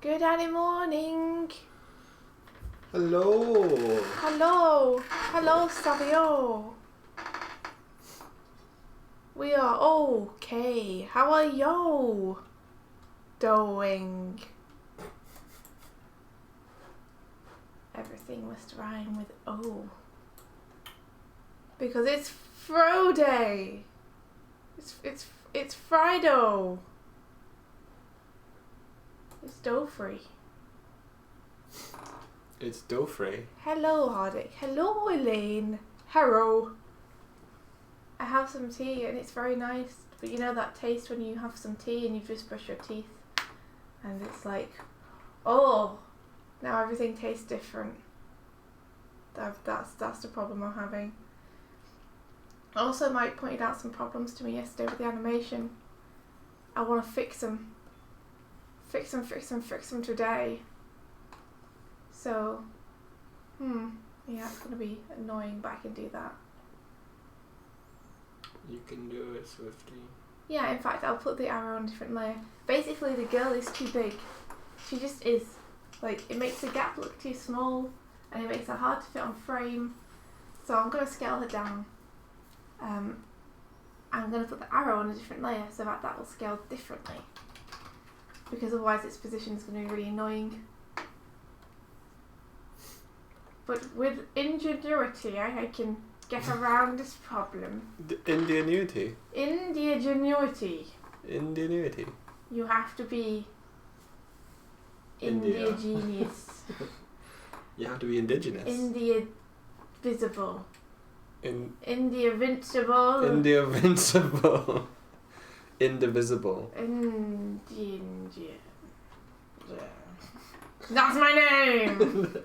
Good Animorning. Hello. Hello. Hello, Savio. We are okay. How are you doing? Everything must rhyme with O. Because it's Friday. It's Friday. It's dough free. It's dough free. Hello, Hardik. Hello, Elaine. Hello. I have some tea and it's very nice. But you know that taste when you have some tea and you just brush your teeth and it's like, oh, now everything tastes different. That's the problem I'm having. Also, Mike pointed out some problems to me yesterday with the animation. I want to fix them. Fix them today. So, yeah, it's going to be annoying, but I can do that. You can do it swiftly. Yeah, in fact, I'll put the arrow on a different layer. Basically, the girl is too big. She just is. Like, it makes the gap look too small, and it makes her hard to fit on frame. So I'm going to scale her down. I'm going to put the arrow on a different layer so that will scale differently. Because otherwise its position is going to be really annoying. But with ingenuity, I can get around this problem. Ingenuity. Ingenuity. Ingenuity. You have to be India. indigenous. You have to be indigenous. India visible. India invincible. invincible. Indivisible. Indian. That's my name!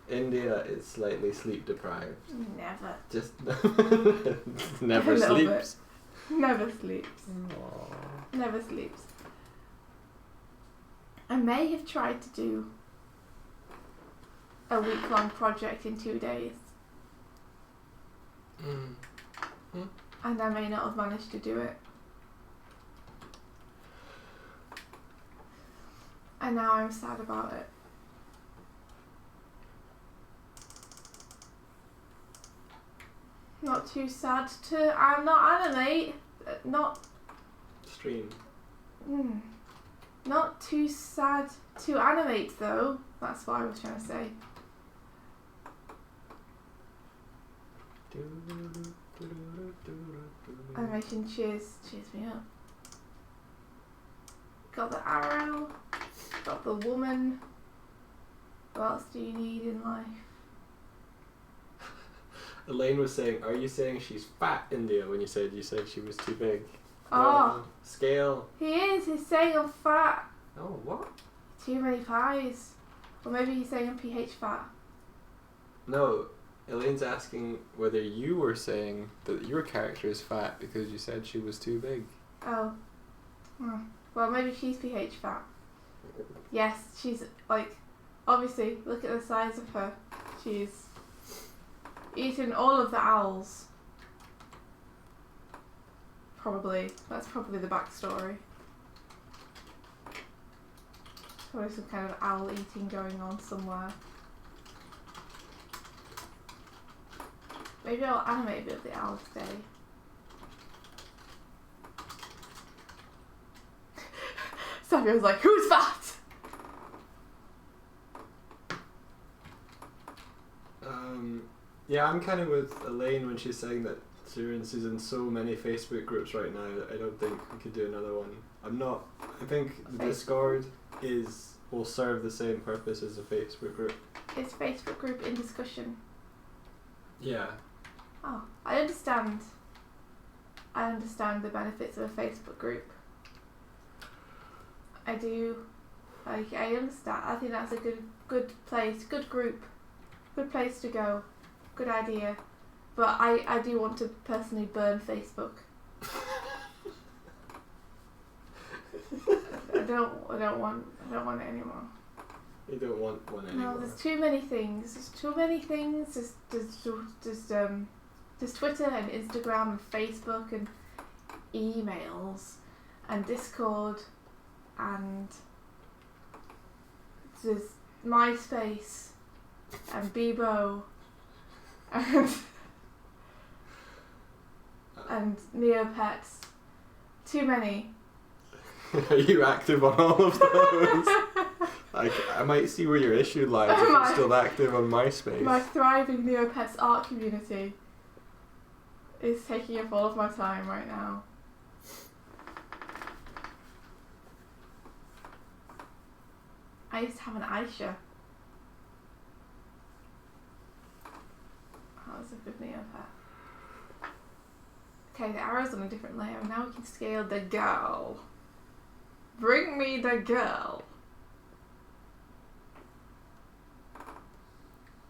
India is slightly sleep deprived. Never. Just never A little sleeps. bit. Never sleeps. Aww. Never sleeps. I may have tried to do a week-long project in 2 days. And I may not have managed to do it. And now I'm sad about it. Not too sad to not animate. Not Stream. Not too sad to animate though. That's what I was trying to say. Animation cheers me up. Got the arrow. Got the woman. What else do you need in life? Elaine was saying, are you saying she's fat, India, when you said she was too big? Oh. No. Scale. He is. He's saying I'm fat. Oh, what? Too many pies. Or maybe he's saying I'm pH fat. No, Elaine's asking whether you were saying that your character is fat because you said she was too big. Oh. Well, maybe she's pH fat. Yes, she's like, obviously, look at the size of her. She's eaten all of the owls. Probably. That's probably the backstory. Probably some kind of owl eating going on somewhere. Maybe I'll animate a bit of the owl today. Savio's like, who's fat? Yeah, I'm kind of with Elaine when she's saying that she's in so many Facebook groups right now that I don't think we could do another one. I think the Discord will serve the same purpose as a Facebook group. Is Facebook group in discussion? Yeah. Oh, I understand. I understand the benefits of a Facebook group. I do. I understand. I think that's a good place, good group, good place to go, good idea. But I do want to personally burn Facebook. I don't want it anymore. You don't want one anymore. No, there's too many things. There's Twitter and Instagram and Facebook and emails and Discord and there's MySpace and Bebo and Neopets. Too many. Are you active on all of those? I might see where your issue lies if you're still active on MySpace. My thriving Neopets art community is taking up all of my time right now. I used to have an Aisha. That was a good Neopet. Okay, the arrow's on a different layer. Now we can scale the girl. Bring me the girl.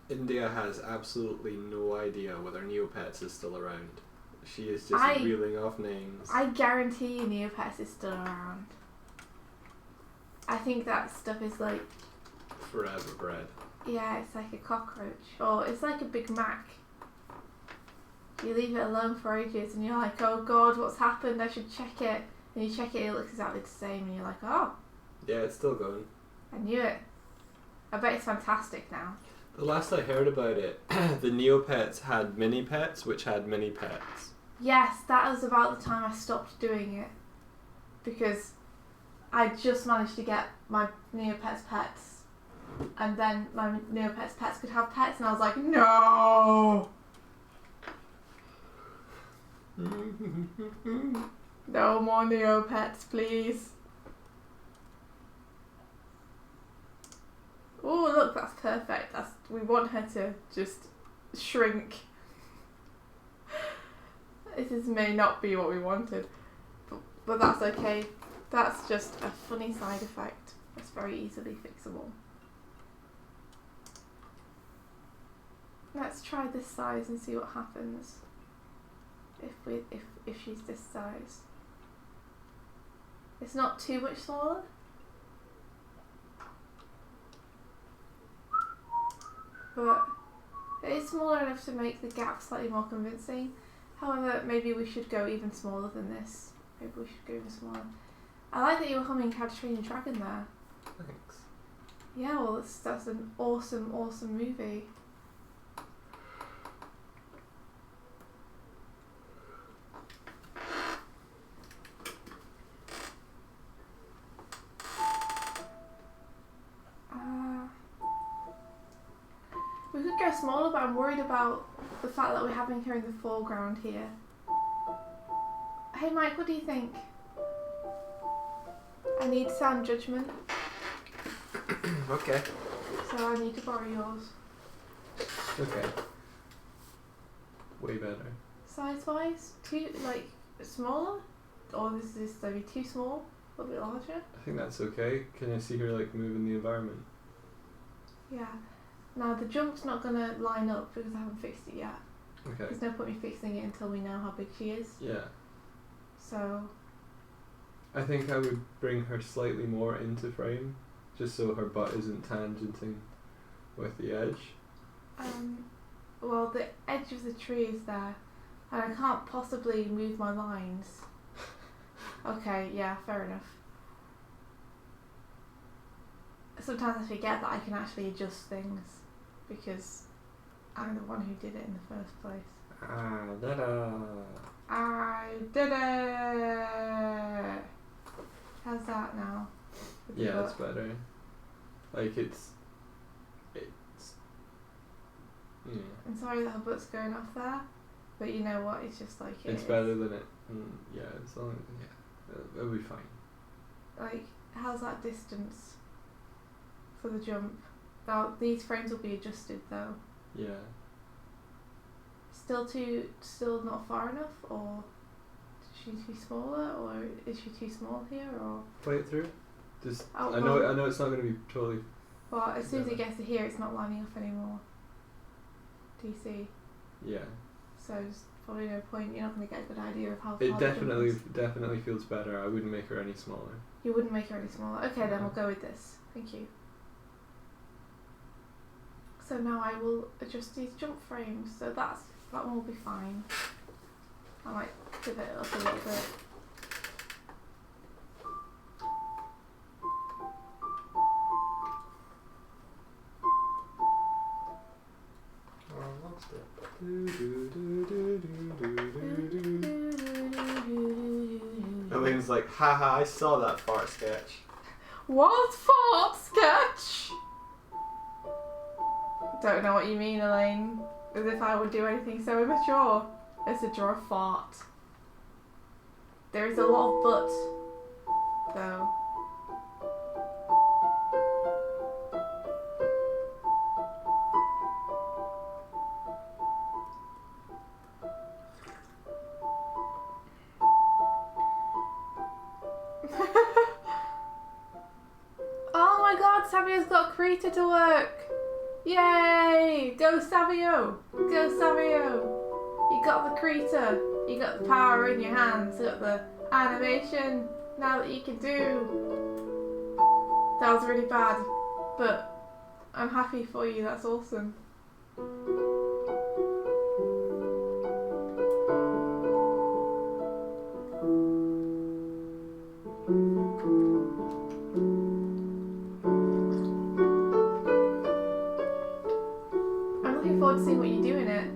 India has absolutely no idea whether Neopets is still around. She is just reeling off names. I guarantee Neopets is still around. I think that stuff is like... forever bred. Yeah, it's like a cockroach. Or it's like a Big Mac. You leave it alone for ages and you're like, oh god, what's happened? I should check it. And you check it, it looks exactly the same and you're like, oh. Yeah, it's still going. I knew it. I bet it's fantastic now. The last I heard about it, the Neopets had mini pets which had mini pets. Yes, that was about the time I stopped doing it. Because I just managed to get my Neopets pets. And then my Neopets pets could have pets and I was like, no! No more Neopets, please. Oh, look, that's perfect. We want her to just shrink. This may not be what we wanted, but that's okay. That's just a funny side effect. It's very easily fixable. Let's try this size and see what happens. If she's this size. It's not too much smaller. But it is smaller enough to make the gap slightly more convincing. However, maybe we should go even smaller than this. Maybe we should go even smaller. I like that you were humming How to Train Your Dragon there. Thanks. Yeah, well, that's an awesome, awesome movie. We could go smaller, but I'm worried about the fact that we're having her in the foreground here. Hey Mike, what do you think? I need sound judgment. Okay. So I need to borrow yours. Okay. Way better. Size-wise? Smaller? Or is this maybe too small? A little bit larger? I think that's okay. Can I see her move in the environment? Yeah. Now the jump's not going to line up because I haven't fixed it yet. Okay. There's no point in me fixing it until we know how big she is. Yeah. So... I think I would bring her slightly more into frame, just so her butt isn't tangenting with the edge. Well, the edge of the tree is there, and I can't possibly move my lines. Okay, yeah, fair enough. Sometimes I forget that I can actually adjust things, because I'm the one who did it in the first place. Ah, da-da! I did it! How's that now? Yeah, it's better. It's... Yeah. I'm sorry that her butt's going off there, but you know what, it's just like it It's is. better than it... yeah, as long as... Yeah, it'll be fine. How's that distance for the jump? Now, these frames will be adjusted though. Yeah. Still not far enough, or is she too smaller, or is she too small here, or? Play it through. Just Oh, I know it's not going to be totally. Well, as soon as it gets to here, it's not lining up anymore. Do you see? Yeah. So there's probably no point. You're not going to get a good idea of how far. It the jump is. definitely feels better. I wouldn't make her any smaller. You wouldn't make her any smaller. Okay, then we'll go with this. Thank you. So now I will adjust these jump frames. So that one will be fine. I might pivot it up a little bit. Elaine's like, haha, I saw that fart sketch. What fart sketch? Don't know what you mean, Elaine. As if I would do anything so immature as to draw a fart. There is a lot of but, though. Oh my god, Savio's got Krita to work! Yay! Go Savio! Go Savio! You got the Krita, you got the power in your hands, you got the animation now that you can do. That was really bad, but I'm happy for you, that's awesome. I'm looking forward to seeing what you do in it.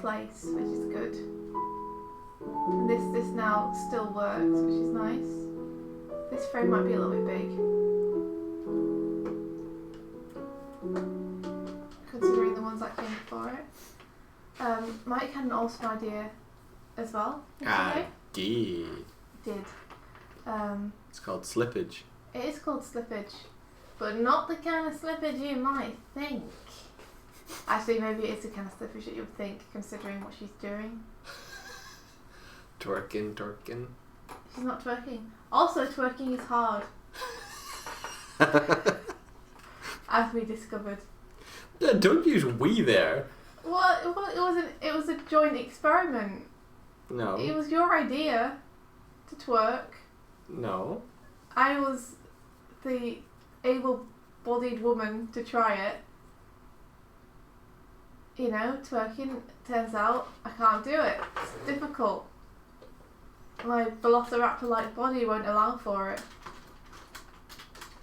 Place, which is good. And this now still works, which is nice. This frame might be a little bit big, considering the ones that came before it. Mike had an awesome idea as well. I did. It's called slippage. It is called slippage, but not the kind of slippage you might think. Actually, maybe it is the kind of slippage that you would think, considering what she's doing. Twerking. She's not twerking. Also, twerking is hard. As we discovered. Don't use we there. Well, it was a joint experiment. No. It was your idea to twerk. No. I was the able-bodied woman to try it. You know, twerking, turns out I can't do it. It's difficult. My velociraptor-like body won't allow for it.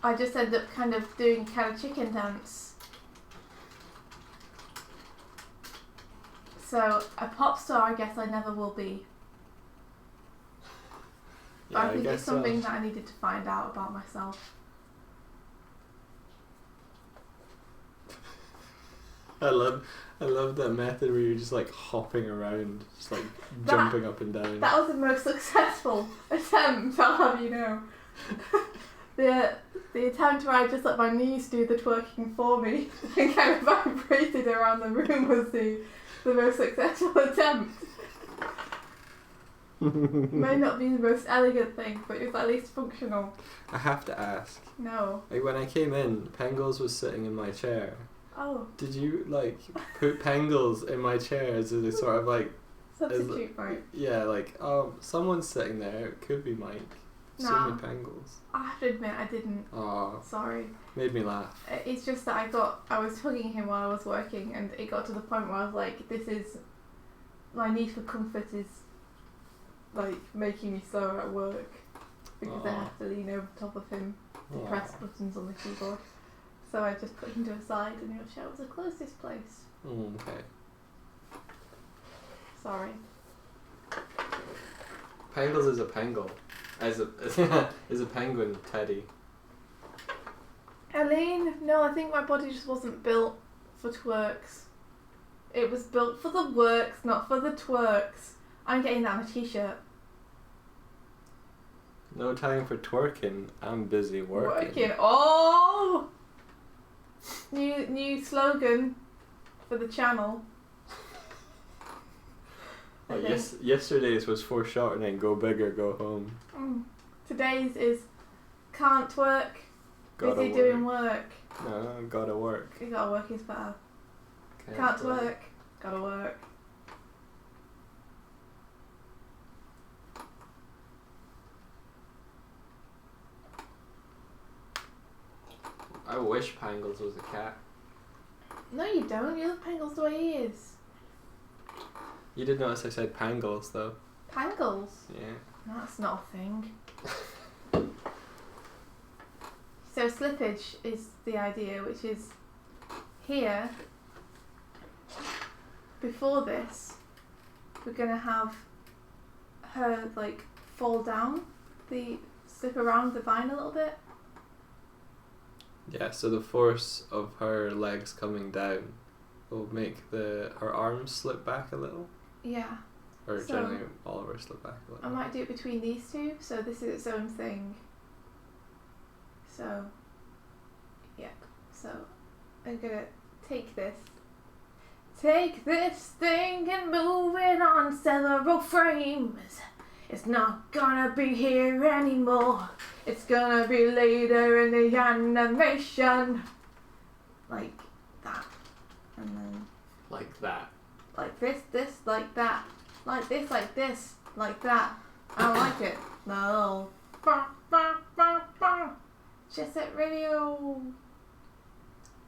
I just end up kind of doing kind of chicken dance. So, a pop star I guess I never will be. But Yeah, I think guess it's something that I needed to find out about myself. I love that method where you're just like hopping around, just like jumping up and down. That was the most successful attempt, I'll have you know. The attempt where I just let my knees do the twerking for me and kind of vibrated around the room was the most successful attempt. May not be the most elegant thing, but it was at least functional. I have to ask. No. Like when I came in, Pengles was sitting in my chair. Oh. Did you like put Pengles in my chair as a sort of like substitute for it? Yeah, like someone's sitting there. It could be Mike. Nah. Nah. Pengles. I have to admit I didn't. Oh. Sorry. Made me laugh. It's just that I was hugging him while I was working, and it got to the point where I was like, this is my need for comfort is like making me slower at work because I have to lean over top of him to press buttons on the keyboard. So I just put him to a side and your show was the closest place. Okay. Sorry. Pangles is a pangle. Is a penguin teddy. Elaine, no, I think my body just wasn't built for twerks. It was built for the works, not for the twerks. I'm getting that on a t-shirt. No time for twerking. I'm busy working. Oh! New slogan for the channel. Oh, yesterday's was foreshortening. Go big or go home. Today's is can't twerk. Gotta busy work. doing work. No, gotta work. You gotta work is better. Can't twerk. Gotta work. I wish Pangles was a cat. No, you don't. You love Pangles the way he is. You did notice I said Pangles though. Pangles? Yeah. That's not a thing. So slippage is the idea, which is here, before this, we're going to have her like fall down, slip around the vine a little bit. Yeah, so the force of her legs coming down will make her arms slip back a little. Yeah. Or So, generally all of her slip back a little. I might do it between these two, so this is its own thing. So, yeah. So, I'm gonna take this thing and move it on several frames. It's not gonna be here anymore. It's gonna be later in the animation. Like that. And then Like that. like this, like that. Like this, like that. I don't like it. No. Jet Set Radio.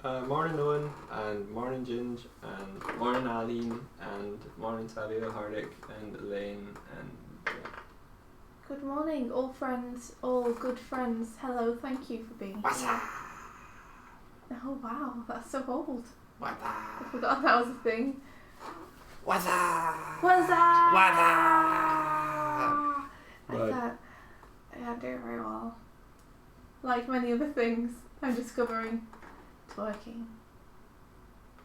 Morning Owen, and morning Ginge, and morning Aline, and morning Sally the Hardick, and Elaine, and yeah. Good morning, all friends, all good friends. Hello, thank you for being here. Oh wow, that's so old. What's I forgot that was a thing. What's up? What's up? What's I can't do it very well. Like many other things, I'm discovering twerking.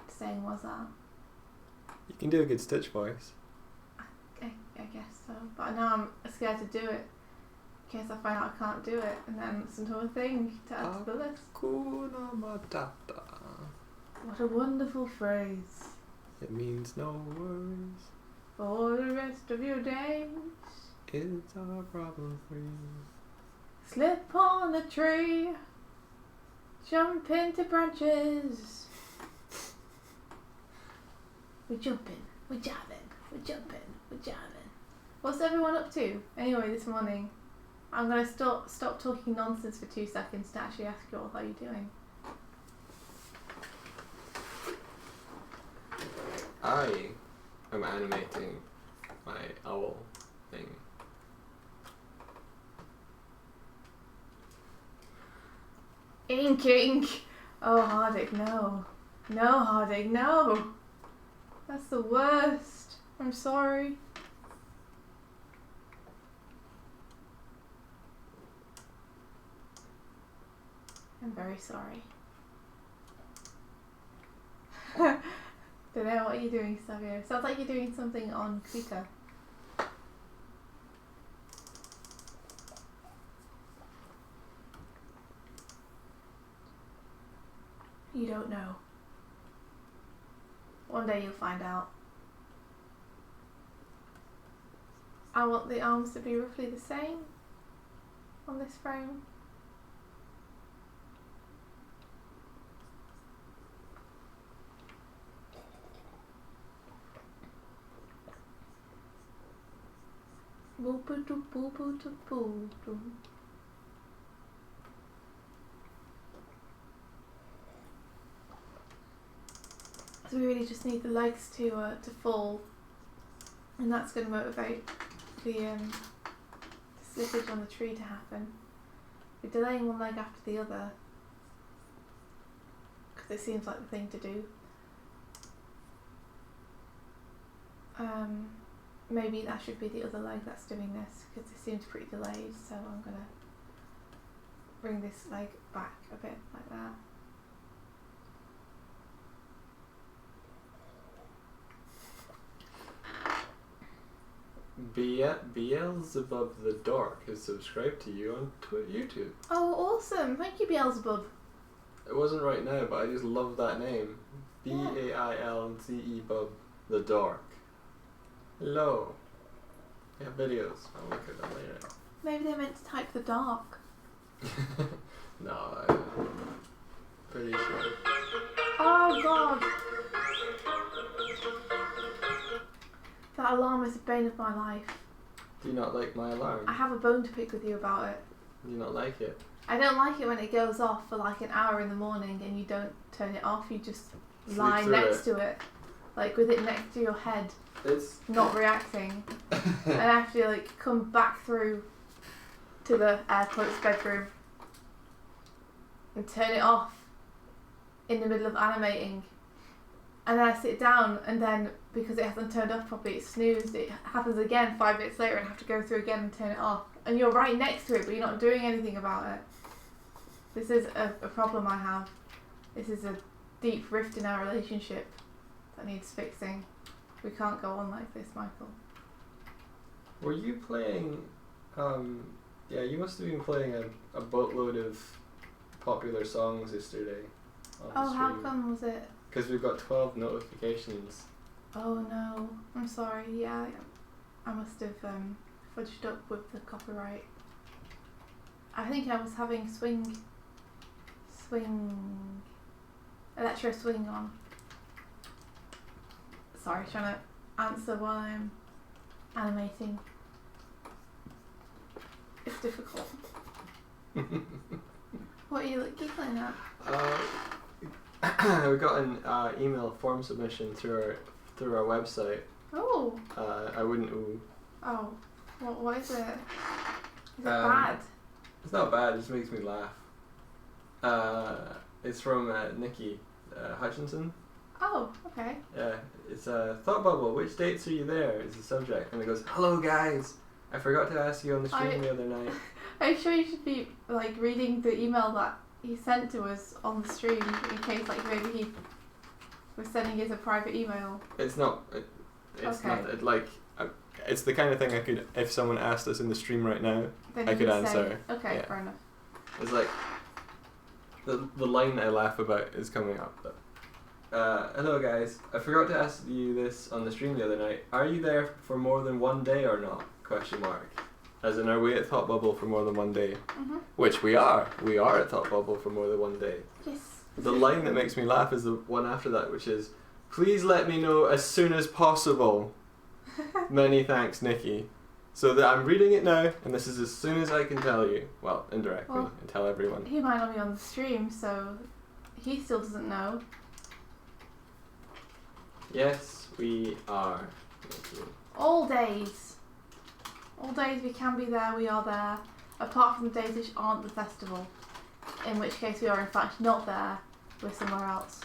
Saying what's up. You can do a good Stitch voice. I guess so. But now I'm scared to do it. In case I find out I can't do it, and then it's another thing to add to the list. Hakuna Matata. What a wonderful phrase. It means no worries. For the rest of your days. It's our problem free. Slip on a tree. Jump into branches. We're jumping. We're jabbing. We're jumping. We're jabbing. What's everyone up to? Anyway, this morning, I'm going to stop talking nonsense for 2 seconds to actually ask you all how you're doing. I am animating my owl thing. Inking! Oh, Hardick, no. No, Hardick, no! That's the worst. I'm sorry. I'm very sorry. Don't know, what are you doing, Savio? Sounds like you're doing something on Twitter. You don't know. One day you'll find out. I want the arms to be roughly the same on this frame. So we really just need the legs to fall, and that's going to motivate the slippage on the tree to happen. We're delaying one leg after the other because it seems like the thing to do. Maybe that should be the other leg that's doing this because it seems pretty delayed, so I'm gonna bring this leg back a bit like that. Beelzebub the Dork has subscribed to you on YouTube. Oh, awesome! Thank you, Beelzebub. It wasn't right now, but I just love that name. Beilzebub the Dork. Hello. We have videos. I'll look at them later. Maybe they meant to type the dark. No, I'm pretty sure. Oh god! That alarm is the bane of my life. Do you not like my alarm? I have a bone to pick with you about it. Do you not like it? I don't like it when it goes off for like an hour in the morning and you don't turn it off, you just lie next to it. Like with it next to your head. It's not reacting. And I have to like come back through to the air quotes bedroom and turn it off in the middle of animating. And then I sit down and then because it hasn't turned off properly, it's snoozed, it happens again 5 minutes later and I have to go through again and turn it off. And you're right next to it but you're not doing anything about it. This is a problem I have. This is a deep rift in our relationship that needs fixing. We can't go on like this, Michael. Were you playing, yeah, you must have been playing a boatload of popular songs yesterday on Oh, the how stream. come was it? Because we've got 12 notifications. Oh no, I'm sorry, yeah, I must have fudged up with the copyright. I think I was having electro swing on. Sorry, trying to answer while I'm animating. It's difficult. What are you giggling at? We got an email form submission through our website. Oh. I wouldn't ooh. Oh. What is it? Is it bad? It's not bad, it just makes me laugh. It's from Nikki Hutchinson. Oh, okay. Yeah, it's a thought bubble. Which dates are you there? Is the subject, and it goes, "Hello guys, I forgot to ask you on the stream the other night." Are you sure you should be like reading the email that he sent to us on the stream in case like maybe he was sending us a private email? It's not. It's okay. not like. It's the kind of thing I could, if someone asked us in the stream right now, then I could answer. Okay, yeah. fair enough. It's like the line I laugh about is coming up. But, hello guys, I forgot to ask you this on the stream the other night. Are you there for more than one day or not? Question mark. As in, are we at Thought Bubble for more than one day? Mm-hmm. Which we are. We are at Thought Bubble for more than one day. Yes. The line that makes me laugh is the one after that, which is, "Please let me know as soon as possible. Many thanks, Nikki." So that I'm reading it now, and this is as soon as I can tell you. Well, indirectly, and tell everyone. He might not be on the stream, so he still doesn't know. Yes, we are. All days. All days we can be there, we are there. Apart from the days which aren't the festival. In which case we are in fact not there, we're somewhere else.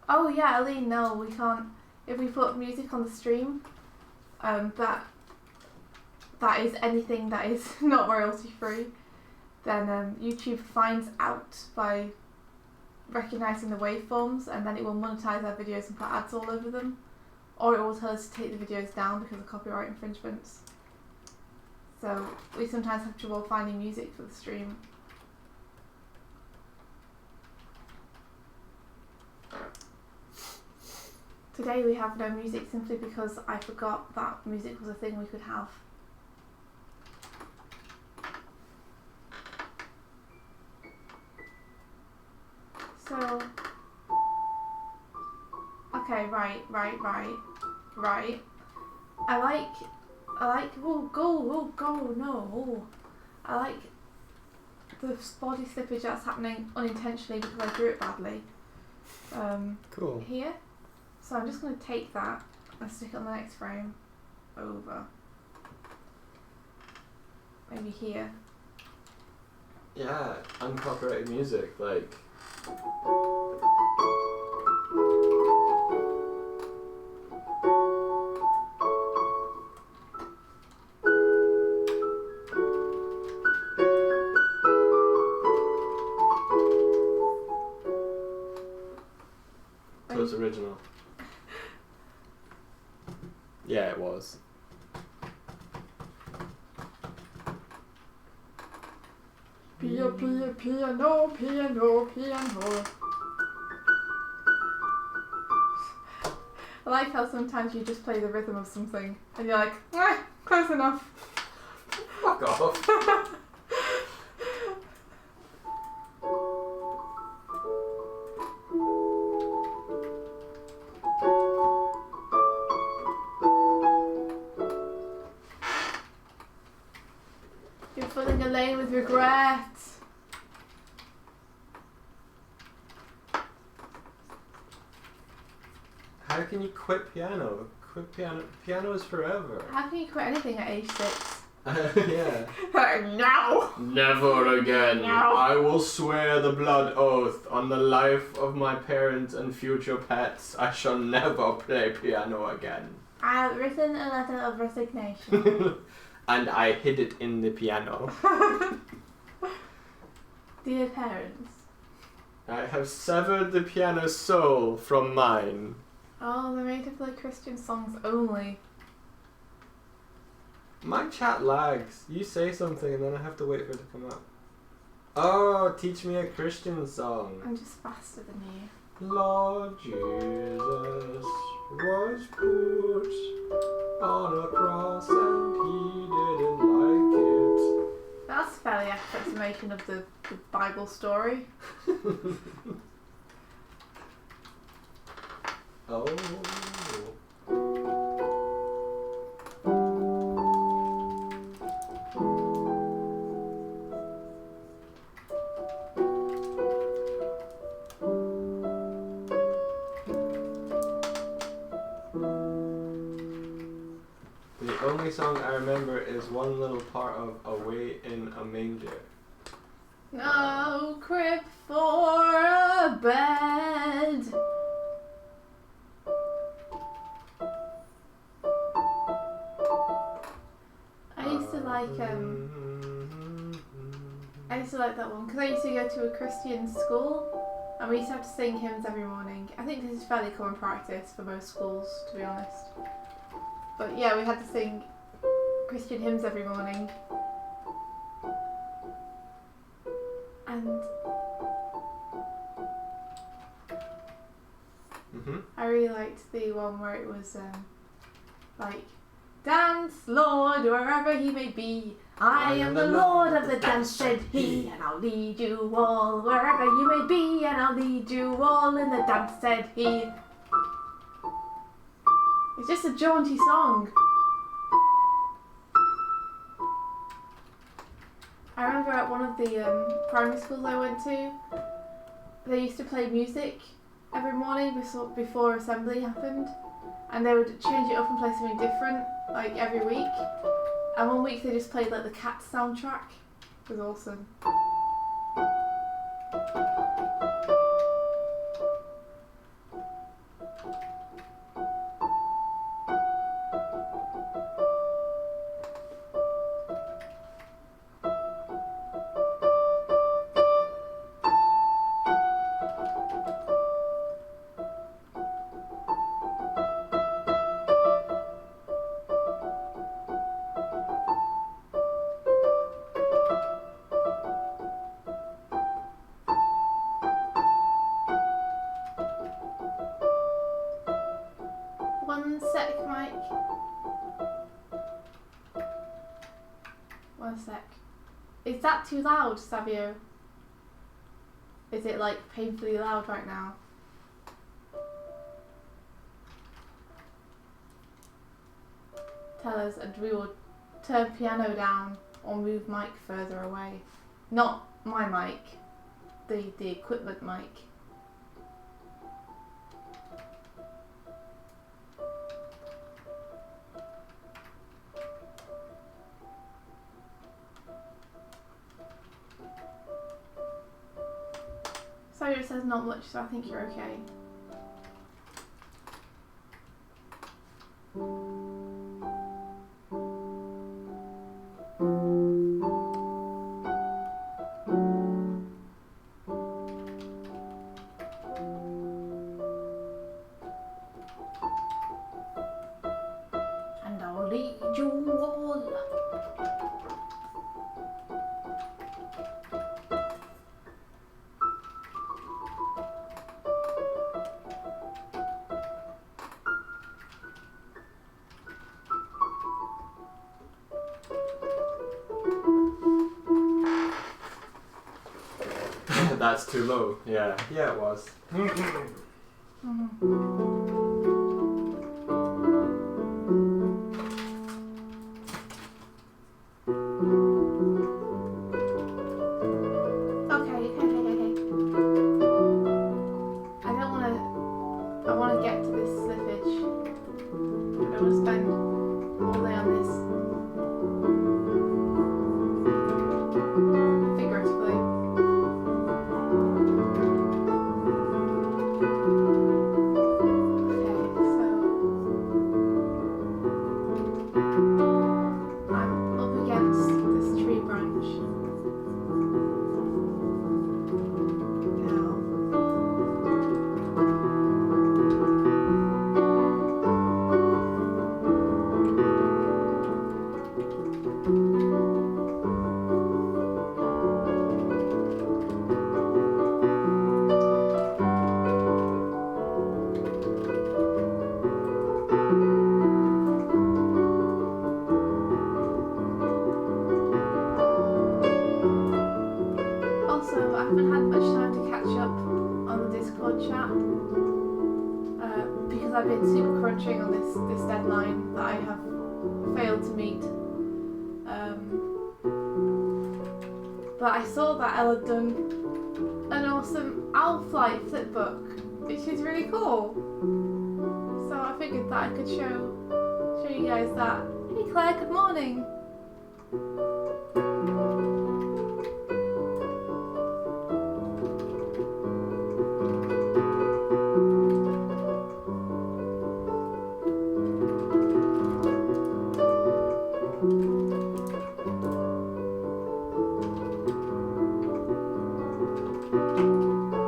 Oh yeah, Aline, no, we can't. If we put music on the stream, that is anything that is not royalty free, then YouTube finds out by recognising the waveforms, and then it will monetize our videos and put ads all over them, or it will tell us to take the videos down because of copyright infringements. So we sometimes have trouble finding music for the stream. Today we have no music simply because I forgot that music was a thing we could have. So, okay, right. I like, I like the body slippage that's happening unintentionally because I drew it badly. Cool. Here. So I'm just going to take that and stick it on the next frame over. Maybe here. Yeah, uncopyrighted music, like. So it's original. Yeah, it was. Piano. I like how sometimes you just play the rhythm of something and you're like, close enough. Fuck off. You're filling Elaine with regret. How can you quit piano? Quit piano. Piano is forever. How can you quit anything at age 6? Yeah. No! Never again. No. I will swear the blood oath on the life of my parents and future pets. I shall never play piano again. I have written a letter of resignation. And I hid it in the piano. Dear parents. I have severed the piano soul from mine. Oh, they're made to play Christian songs only. My chat lags. You say something and then I have to wait for it to come up. Oh, teach me a Christian song. I'm just faster than you. Lord Jesus was put on a cross and he didn't like it. That's a fairly accurate summation of the Bible story. Oh. The only song I remember is one little part of Away in a Manger. No crib for a bed. I used to like that one because I used to go to a Christian school and we used to have to sing hymns every morning. I think this is fairly common practice for most schools, to be honest. But yeah, we had to sing Christian hymns every morning. And I really liked the one where it was like, dance, Lord, wherever he may be. I am the Lord of the dance, said he, and I'll lead you all wherever you may be, and I'll lead you all in the dance, said he. It's just a jaunty song. I remember at one of the primary schools I went to, they used to play music every morning before assembly happened, and they would change it up and play something different like every week. And one week they just played like the Cats soundtrack. It was awesome. One sec, Mike. One sec. Is that too loud, Savio? Is it like painfully loud right now? Tell us and we will turn piano down or move mic further away. Not my mic, the equipment mic. says not much, so I think you're okay. And I'll lead you all. That's too low. Yeah, it was. Okay. I want to get to this slippage. I don't want to spend all day on this. Figuratively. Okay, so I'm up against this tree branch. Now. Also, I haven't had much time to catch up on the Discord chat because I've been super crunching on this deadline that I have failed to meet. But I saw that Elle had done an awesome Owl Flight flipbook, which is really cool. So I figured that I could show you guys that. Hey Claire, good morning.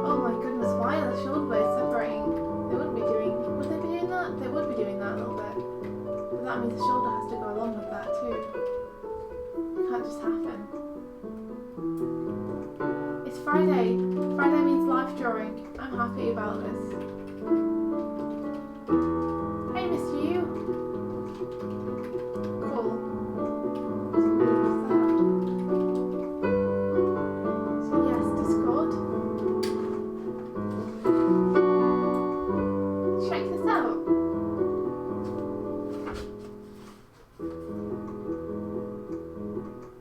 Oh my goodness, why are the shoulder blades separating? Would they be doing that? They would be doing that a little bit. But that means the shoulder has to go along with that too. It can't just happen. It's Friday. Friday means life drawing. I'm happy about this. Hey, Mr. You. Cool. So yes, Discord. Check this out.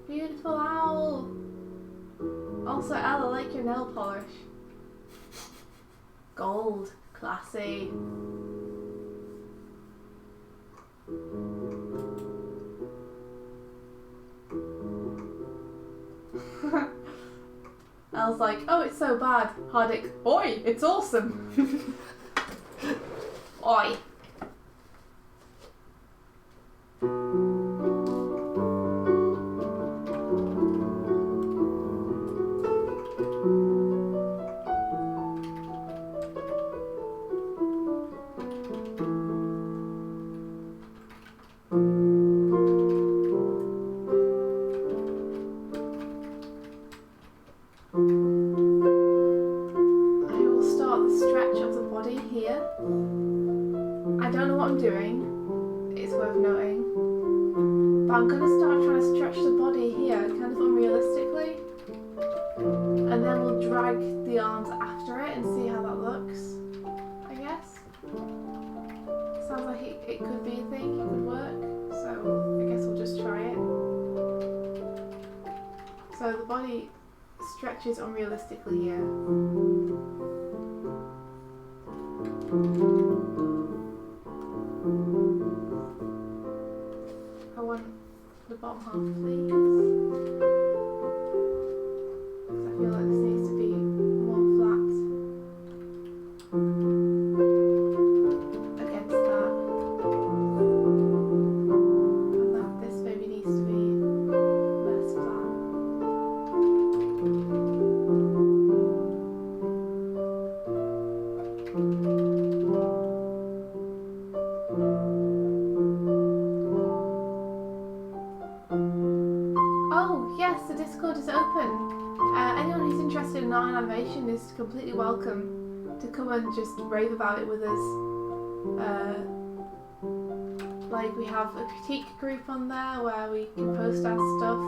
Beautiful owl. Also, Elle, I like your nail polish. Gold. Classy. Elle's like, oh, it's so bad. Hardick, oi, it's awesome. Oi. I will start the stretch of the body here. I don't know what I'm doing, it's worth noting. But I'm going to start trying to stretch the body here, kind of unrealistically. And then we'll drag the arms after it and see how that looks, I guess. Sounds like it could be a thing, it could work. So I guess we'll just try it. So the body stretches unrealistically here. I want the bottom half, please. I feel like this needs to be more flat. yes, the Discord is open. Anyone who's interested in art and animation is completely welcome to come and just rave about it with us. Like, we have a critique group on there where we can post our stuff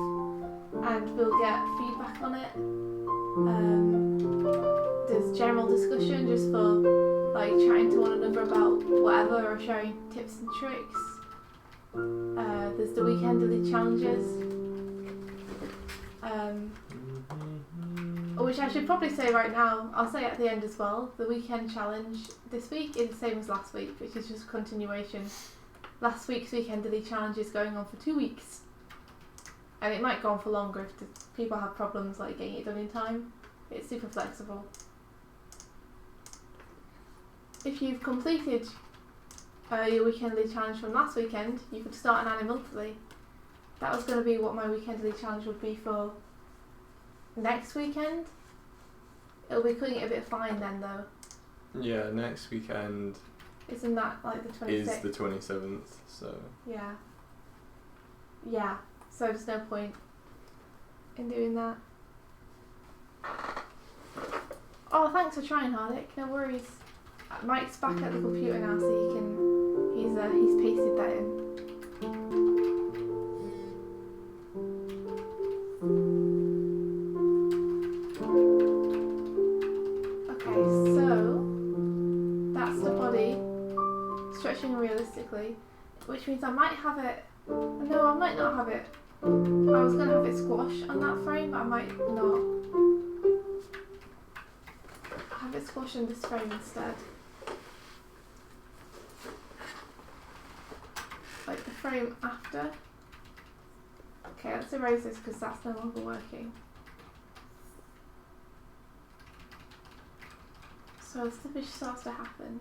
and we'll get feedback on it. There's general discussion just for like chatting to one another about whatever or sharing tips and tricks. There's the weekendly challenges, which I should probably say right now. I'll say at the end as well. The weekend challenge this week is the same as last week, which is just a continuation. Last week's weekendly challenge is going on for 2 weeks, and it might go on for longer if the people have problems like getting it done in time. It's super flexible. If you've completed your weekendly challenge from last weekend, you could start an Animonthly. That was going to be what my weekendly challenge would be for next weekend. It'll be cutting it a bit fine then though. Yeah, next weekend Isn't that like the 26th? is the 27th, so... Yeah. Yeah, so there's no point in doing that. Oh, thanks for trying, Hardik. No worries. Mike's back at the computer now, so he's pasted that in. Okay, so that's the body stretching realistically, which means I might have it. No, I might not have it. I was gonna have it squash on that frame, but I might not. Have it squash on this frame instead. Like the frame after. Okay, let's erase this because that's no longer working. So slippage starts to happen.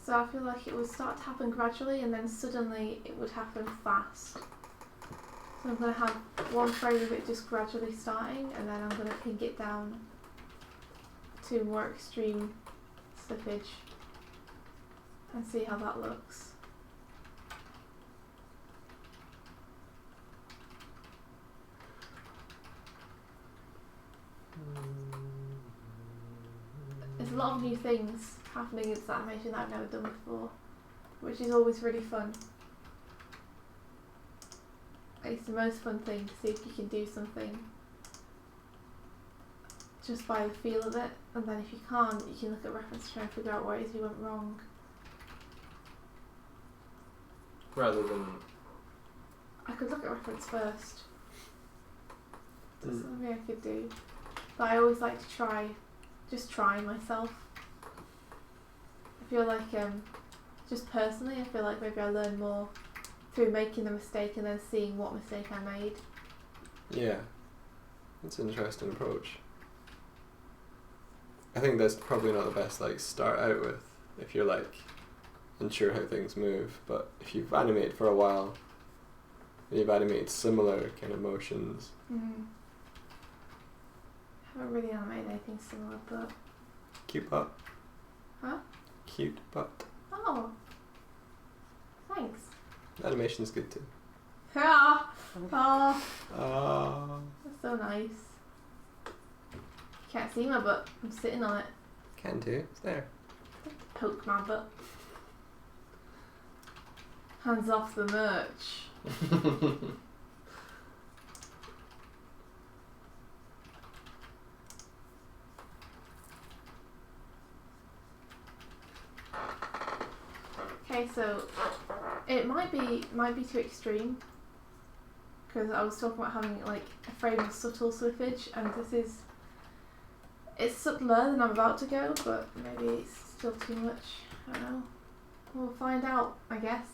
So I feel like it would start to happen gradually and then suddenly it would happen fast. So I'm going to have one frame of it just gradually starting and then I'm going to ping it down to more extreme slippage and see how that looks. There's a lot of new things happening in this animation that I've never done before, which is always really fun. It's the most fun thing to see if you can do something just by the feel of it, and then if you can't, you can look at reference to try and figure out where it is you went wrong. Rather than... I could look at reference first. That's something I could do. But I always like to just try myself. I feel like, just personally, I feel like maybe I learn more through making the mistake and then seeing what mistake I made. Yeah, that's an interesting approach. I think that's probably not the best start out with if you're unsure how things move, but if you've animated for a while and you've animated similar kind of motions. I haven't really animated anything similar, but... Cute butt. Huh? Cute butt. Oh, thanks. Animation's good too. Ah, oh, that's so nice. You can't see my butt. I'm sitting on it. Can do. It's there. Poke my butt. Hands off the merch. Okay, so it might be too extreme because I was talking about having a frame of subtle slippage, and it's subtler than I'm about to go, but maybe it's still too much. I don't know. We'll find out, I guess.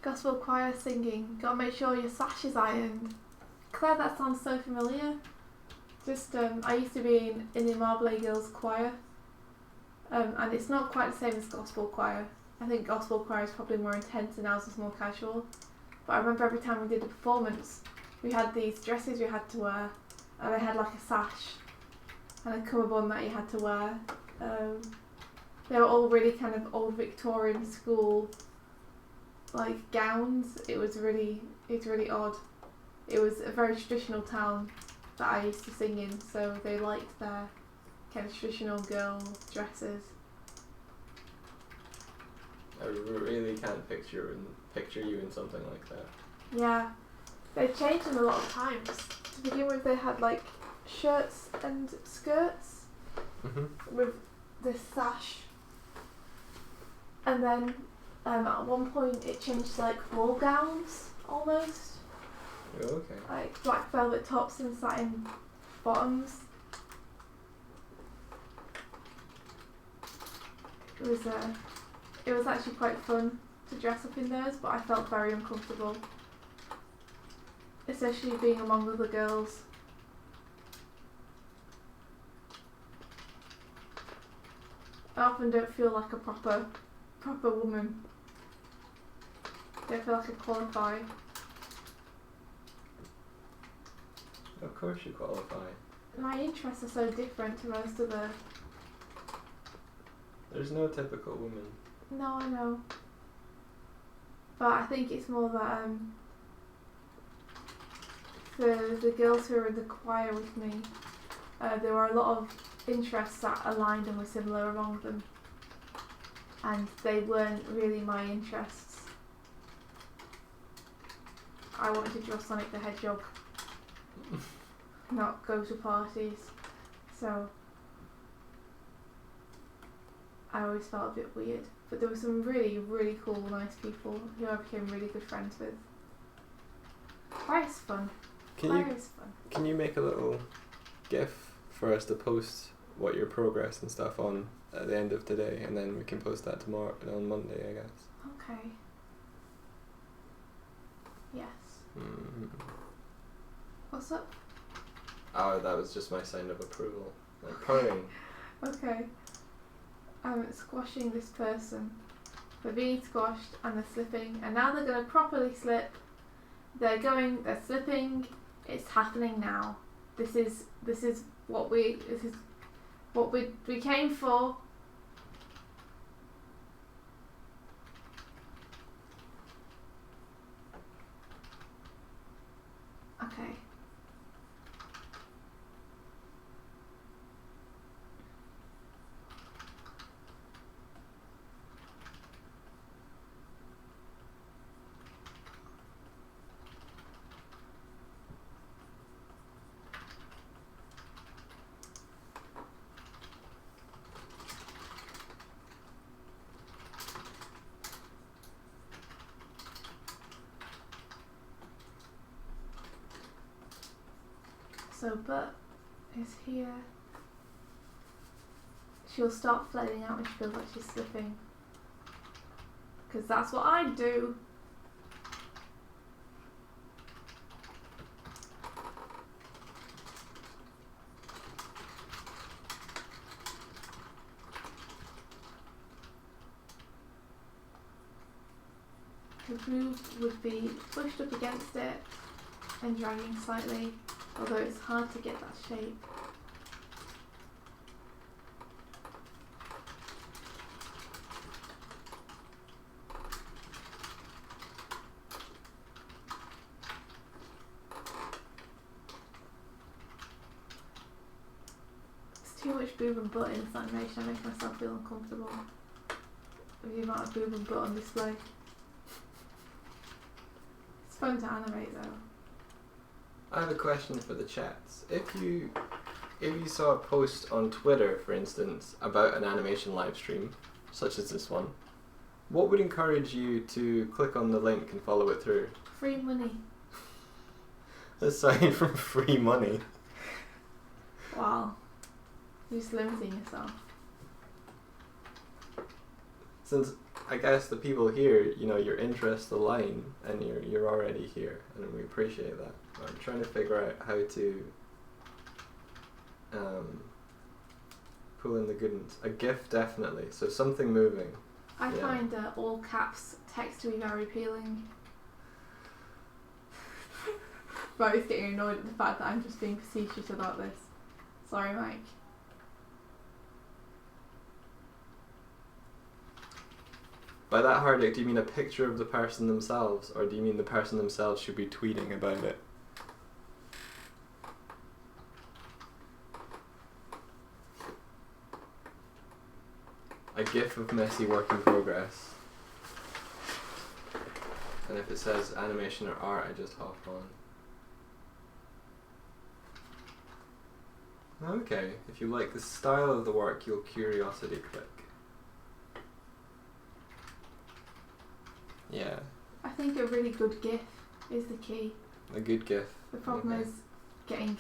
Gospel choir singing. Gotta make sure your sash is ironed. Claire, that sounds so familiar. just I used to be in the Marble Girls choir, and it's not quite the same as gospel choir. I think gospel choir is probably more intense and ours was more casual. But I remember every time we did a performance, we had these dresses we had to wear, and they had like a sash and a cummerbund that you had to wear. They were all really kind of old Victorian school like gowns. It was really odd. It was a very traditional town that I used to sing in, so they liked their kind of traditional girl dresses. I really can't picture you in something like that. Yeah, they've changed them a lot of times. To begin with, they had like shirts and skirts with this sash, and then at one point it changed to like ball gowns almost. Oh, okay. Like black velvet tops and satin bottoms. It was actually quite fun to dress up in those, but I felt very uncomfortable, especially being among other girls. I often don't feel like a proper woman. Don't feel like I qualify. Of course you qualify. My interests are so different to most of the... There's no typical woman. No, I know. But I think it's more that the girls who were in the choir with me, there were a lot of interests that aligned and were similar among them. And they weren't really my interests. I wanted to draw Sonic the Hedgehog, not go to parties. So I always felt a bit weird. But there were some really, really cool, nice people who I became really good friends with. Choir is fun. Choir is fun. Can you make a little GIF for us to post what your progress and stuff on at the end of today, and then we can post that tomorrow on Monday, I guess. Okay. Yes. What's up? Oh, that was just my sign of approval. Like purring. Okay. I'm squashing this person. They're being squashed and they're slipping, and now they're going to properly slip. They're slipping. It's happening now. This is what we came for. Okay. So Butt is here. She'll start flaring out when she feels like she's slipping. Because that's what I do. The groove would be pushed up against it and dragging slightly, although it's hard to get that shape. It's too much boob and butt in this animation. I make myself feel uncomfortable with the amount of boob and butt on display. It's fun to animate though. I have a question for the chats. If you saw a post on Twitter, for instance, about an animation live stream, such as this one, what would encourage you to click on the link and follow it through? Free money. Aside from free money. Wow. You're just limiting yourself. Since I guess the people here, you know, your interests align and you're already here, and we appreciate that. I'm trying to figure out how to pulling the good ones. A GIF definitely. So something moving. I find all caps text to be very appealing. Bo's getting annoyed at the fact that I'm just being facetious about this. Sorry, Mike. By that, Hardik, do you mean a picture of the person themselves, or do you mean the person themselves should be tweeting about it? A GIF of messy work in progress. And if it says animation or art, I just hop on. Okay, if you like the style of the work, you'll curiosity click. Yeah. I think a really good GIF is the key. A good GIF. The problem is getting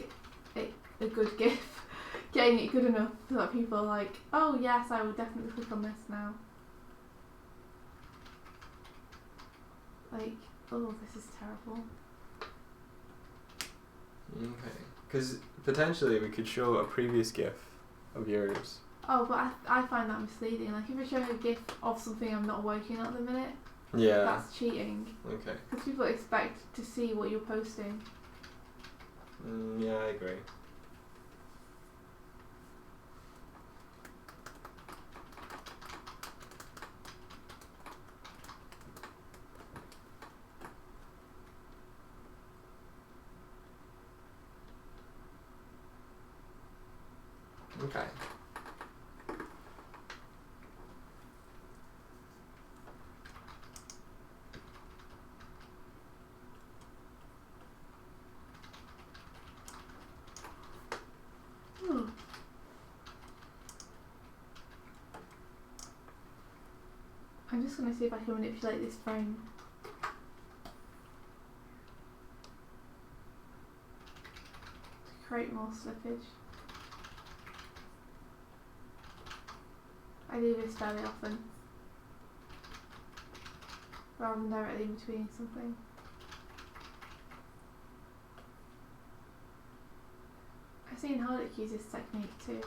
a good GIF, getting it good enough so that people are like, oh yes, I will definitely click on this now. Like, oh, this is terrible. Okay. Because potentially we could show a previous GIF of yours. Oh, but I find that misleading. Like, if I show a GIF of something I'm not working on at the minute, Yeah. that's cheating. Okay. Because people expect to see what you're posting. Yeah, I agree. Okay. I'm just going to see if I can manipulate this frame. To create more slippage. I do this fairly often. Rather than directly in between something. I've seen Hardik use this technique too.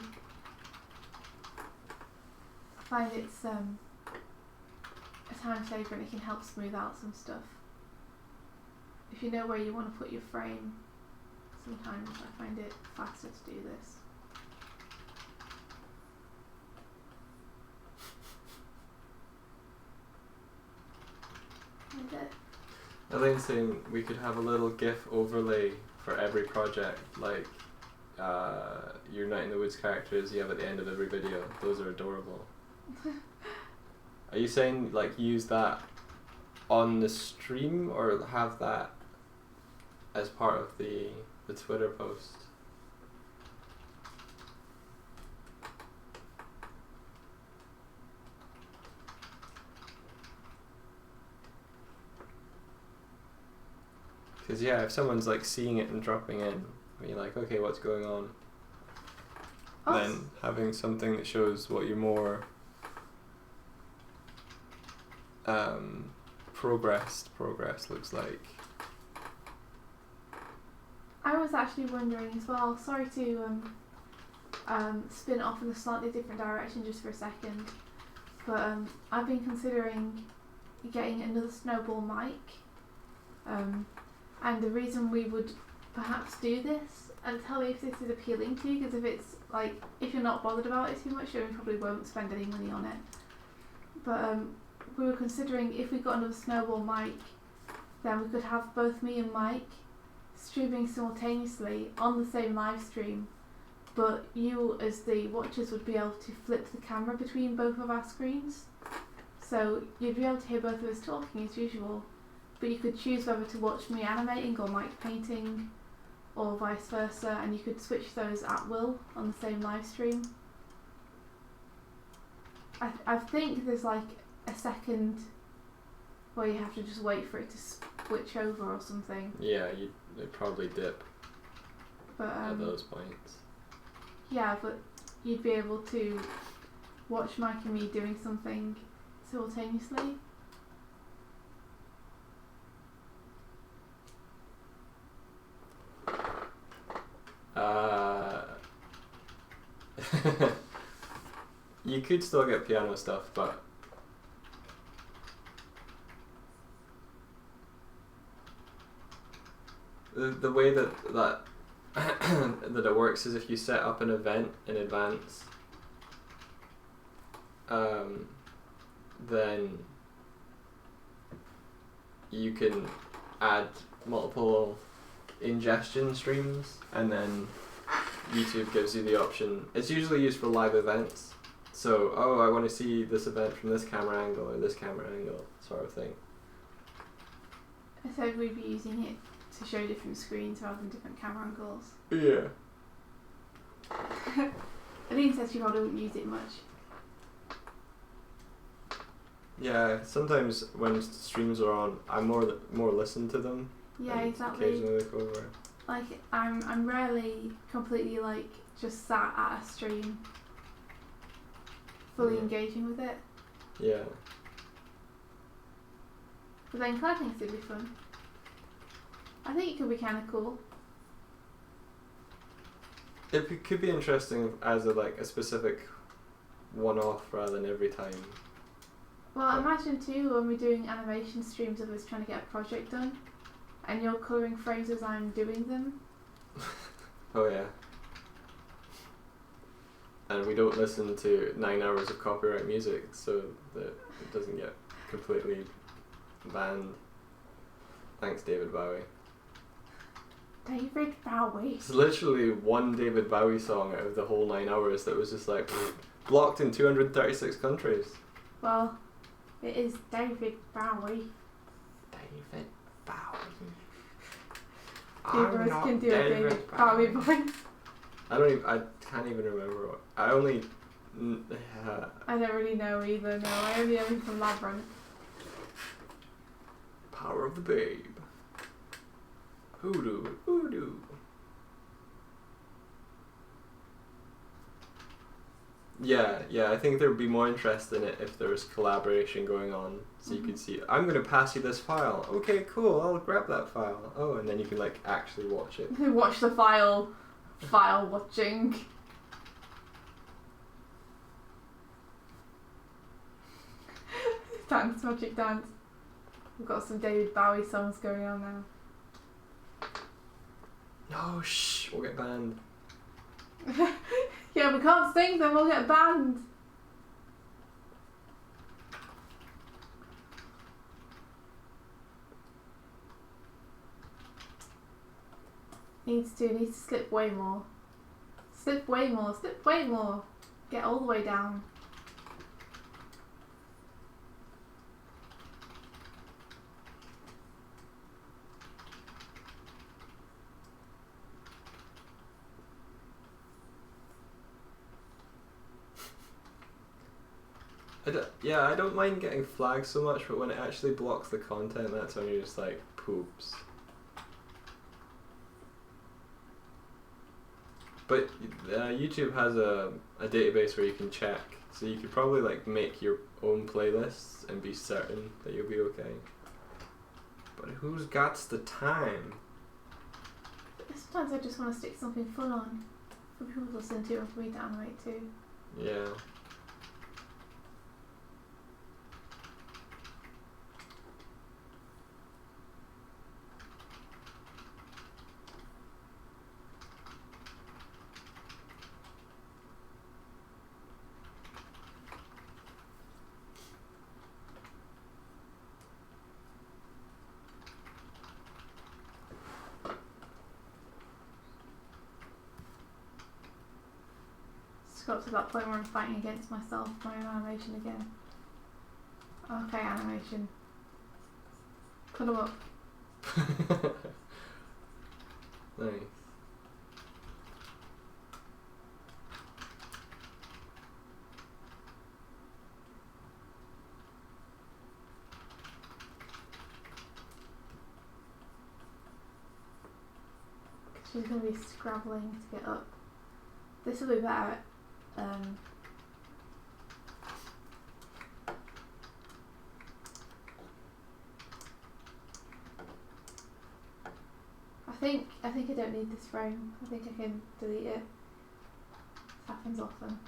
I find it's a time saver and it can help smooth out some stuff. If you know where you want to put your frame, sometimes I find it faster to do this. Elaine's saying we could have a little GIF overlay for every project, like your Night in the Woods characters you have at the end of every video. Those are adorable. Are you saying like use that on the stream or have that as part of the Twitter post? Because yeah, if someone's like seeing it and dropping in, and you're like, okay, what's going on? Then having something that shows what your more progress looks like. I was actually wondering as well, sorry to spin off in a slightly different direction just for a second, but I've been considering getting another snowball mic, and the reason we would perhaps do this, and tell me if this is appealing to you, because if it's like, if you're not bothered about it too much, then we probably won't spend any money on it. But we were considering if we got another snowball mic, then we could have both me and Mike streaming simultaneously on the same live stream, but you as the watchers would be able to flip the camera between both of our screens. So you'd be able to hear both of us talking as usual, but you could choose whether to watch me animating or Mike painting or vice versa, and you could switch those at will on the same live stream. I think there's like a second where you have to just wait for it to switch over or something. Yeah, they'd probably dip but, at those points. Yeah, but you'd be able to watch Mike and me doing something simultaneously. You could still get piano stuff, but the way that that it works is if you set up an event in advance, then you can add multiple ingestion streams, and then YouTube gives you the option. It's usually used for live events. So, oh, I want to see this event from this camera angle or this camera angle, sort of thing. I said we'd be using it to show different screens rather than different camera angles. Yeah. Aline says she probably wouldn't use it much. Yeah, sometimes when streams are on, I more listen to them. Yeah, exactly. Occasionally look over. Like I'm rarely completely like just sat at a stream, fully engaging with it. Yeah. But then Claire thinks it'd be fun. I think it could be kind of cool. It could be interesting as a specific one-off rather than every time. Well, imagine too when we're doing animation streams of us trying to get a project done, and you're colouring frames as I'm doing them. Oh yeah. And we don't listen to 9 hours of copyright music, so that it doesn't get completely banned. Thanks, David Bowie. David Bowie. It's literally one David Bowie song out of the whole 9 hours that was just like blocked in 236 countries. Well, it is David Bowie. David Bowie. Neither of us can do a David Bowie voice. I can't even remember what. I only. I don't really know either. No, I only know him from Labyrinth. Power of the Babe. Hoodoo, hoodoo. Yeah, I think there would be more interest in it if there was collaboration going on. So you could see, I'm going to pass you this file. Okay, cool, I'll grab that file. Oh, and then you can actually watch it. Watch the file watching. Dance, magic dance. We've got some David Bowie songs going on now. No, shh, we'll get banned. Yeah, we can't sing them, we'll get banned. Needs to slip way more. Slip way more, slip way more. Get all the way down. I don't mind getting flagged so much, but when it actually blocks the content, that's when you're just like, poops. But YouTube has a database where you can check, so you could probably make your own playlists and be certain that you'll be okay. But who's got the time? Sometimes I just want to stick something fun on for people to listen to and for me to animate too. Yeah. Got to that point where I'm fighting against myself, my own animation again. Okay, animation. Put them up. Nice. She's going to be scrabbling to get up. This will be better. I think I don't need this frame. I think I can delete it. It's half happens often.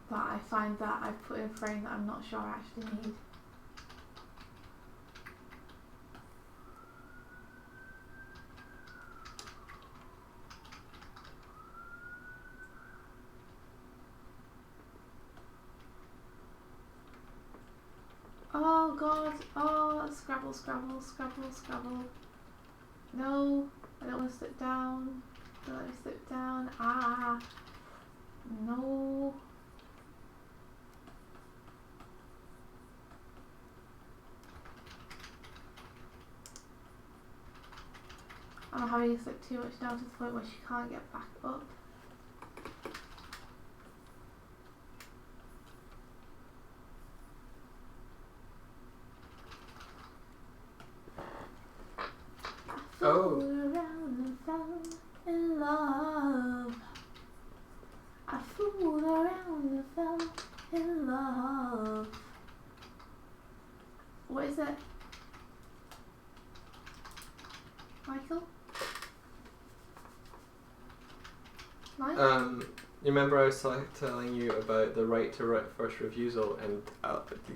But I find that I've put in a frame that I'm not sure I actually need. Oh god, oh, scrabble, scrabble, scrabble, scrabble. No, I don't want to slip down. Don't let me slip down. Ah, no. I'm having to slip too much down to the point where she can't get back up. Oh. Around and fell in love. I fooled around and fell in love. What is it? Michael? Mike? You remember I was telling you about the right to first refusal, and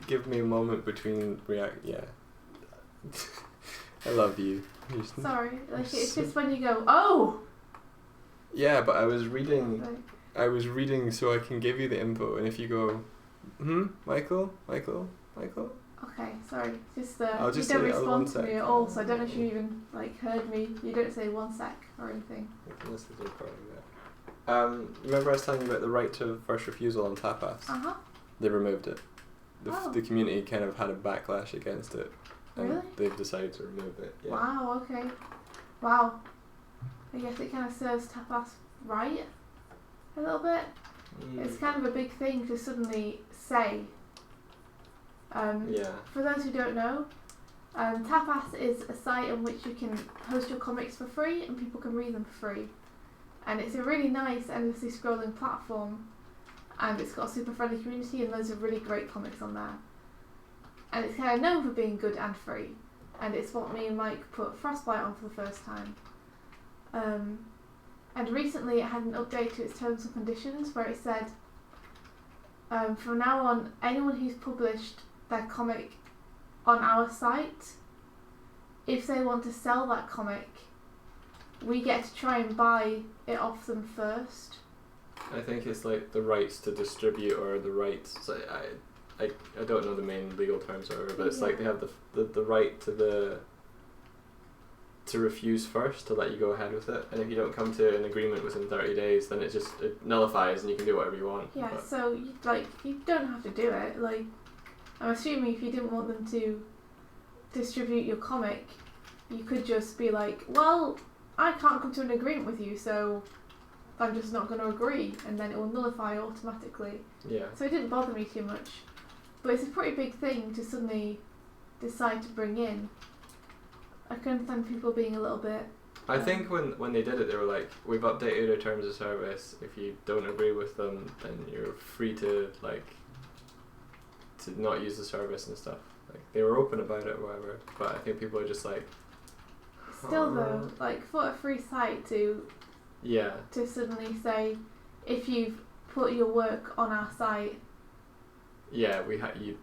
give me a moment between react. Yeah, I love you. Sorry, like it's just when you go, oh. Yeah, but I was reading. Like, I was reading so I can give you the info, and if you go, Michael. okay, sorry. Just I'll just you don't say it on respond one to me sec. at all, so I don't know if you even like heard me. You don't say 1 sec or anything. I can listen to the recording there. Remember I was telling you about the right to first refusal on tapas? They removed it. The community kind of had a backlash against it. And Really? they've decided to remove it. Yeah. Wow, okay. Wow. I guess it kind of serves tapas right a little bit. It's kind of a big thing to suddenly say. Yeah. For those who don't know, Tapas is a site on which you can post your comics for free and people can read them for free. And it's a really nice, endlessly scrolling platform, and it's got a super friendly community and loads of really great comics on there. And it's kind of known for being good and free. And it's what me and Mike put Frostbite on for the first time. And recently it had an update to its terms and conditions where it said, from now on, anyone who's published their comic on our site, if they want to sell that comic, we get to try and buy it off them first. I think it's like the rights to distribute or the rights. So I don't know the main legal terms or whatever, but it's like they have the right to refuse first, to let you go ahead with it, and if you don't come to an agreement within 30 days, then it nullifies and you can do whatever you want. Yeah, but so you don't have to do it. Like, I'm assuming if you didn't want them to distribute your comic, you could just be like, well, I can't come to an agreement with you, so I'm just not going to agree, and then it will nullify automatically. Yeah. So it didn't bother me too much. But it's a pretty big thing to suddenly decide to bring in. I can understand people being a little bit... I think when they did it, they were like, we've updated our terms of service. If you don't agree with them, then you're free to not use the service and stuff. Like, they were open about it or whatever, but I think people are just like... Still though, like, for a free site to suddenly say, if you've put your work on our site... Yeah,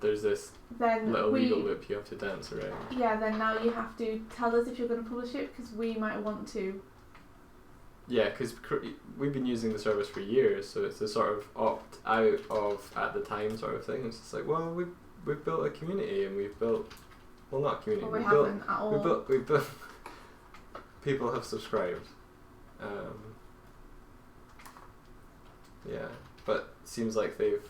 there's this then little legal loop you have to dance around. Yeah, then now you have to tell us if you're going to publish it, because we might want to. Yeah, because we've been using the service for years, so it's a sort of opt out of at the time sort of thing. It's just like, well, we've built a community, and we've built, well, not a community. Well, we haven't at all. We built. People have subscribed. Yeah, but it seems like they've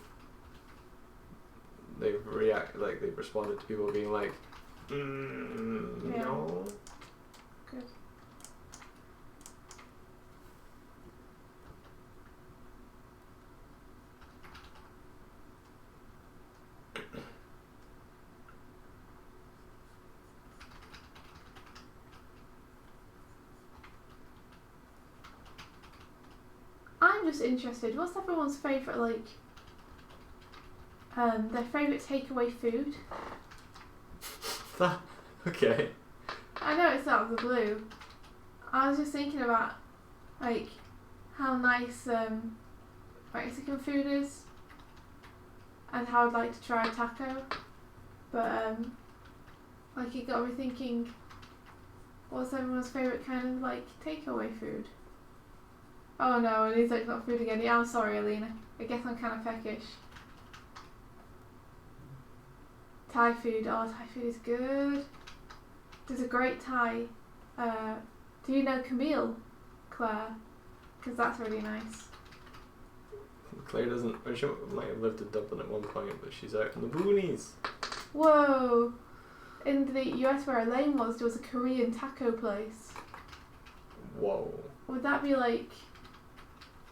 responded to people being like, no. Good. I'm just interested, what's everyone's favourite, their favourite takeaway food? Okay. I know it's out of the blue. I was just thinking about like how nice Mexican food is and how I'd like to try a taco, but like it got me thinking, what's everyone's favourite kind of like takeaway food? Oh no, and he's like, not food again. Yeah, I'm sorry, Alina. I guess I'm kind of peckish. Thai food. Oh, Thai food is good. There's a great Thai. Do you know Camille, Claire? Because that's really nice. Claire doesn't. Or she might have lived in Dublin at one point, but she's out in the boonies. Whoa! In the US where Elaine was, there was a Korean taco place. Whoa. Would that be like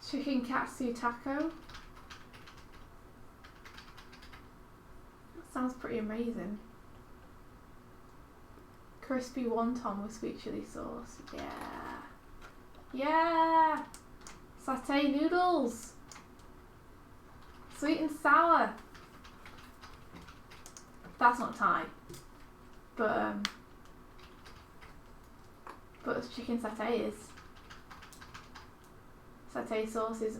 chicken katsu taco? That sounds pretty amazing. Crispy wonton with sweet chili sauce. Yeah. Yeah! Satay noodles! Sweet and sour! That's not Thai. But chicken satay is. Satay sauce is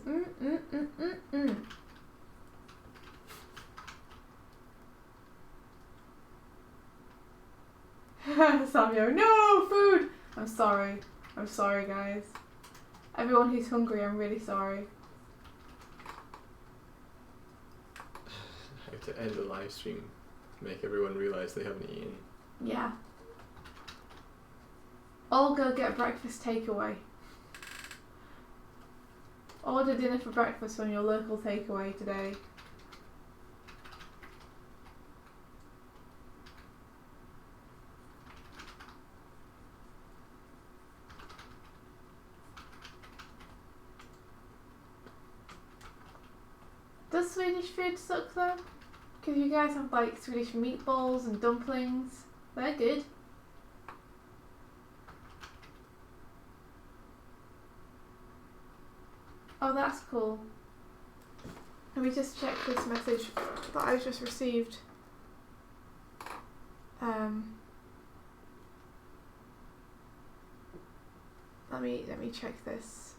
Samio, no food! I'm sorry guys. Everyone who's hungry, I'm really sorry. How to end the live stream. Make everyone realise they haven't eaten. Yeah. All go get breakfast takeaway. Order dinner for breakfast from your local takeaway today. Does Swedish food suck though? Because you guys have like Swedish meatballs and dumplings. They're good. Oh, that's cool. Let me just check this message that I just received. Let me check this.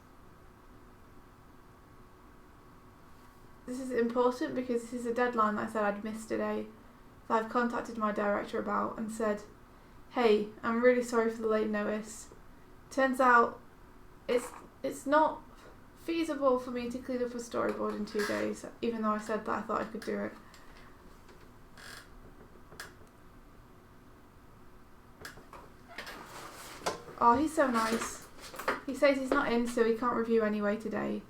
This is important because this is a deadline that I said I'd missed today. That I've contacted my director about and said, hey, I'm really sorry for the late notice. Turns out it's not feasible for me to clean up a storyboard in 2 days, even though I said that I thought I could do it. Oh, he's so nice. He says he's not in, so he can't review anyway today.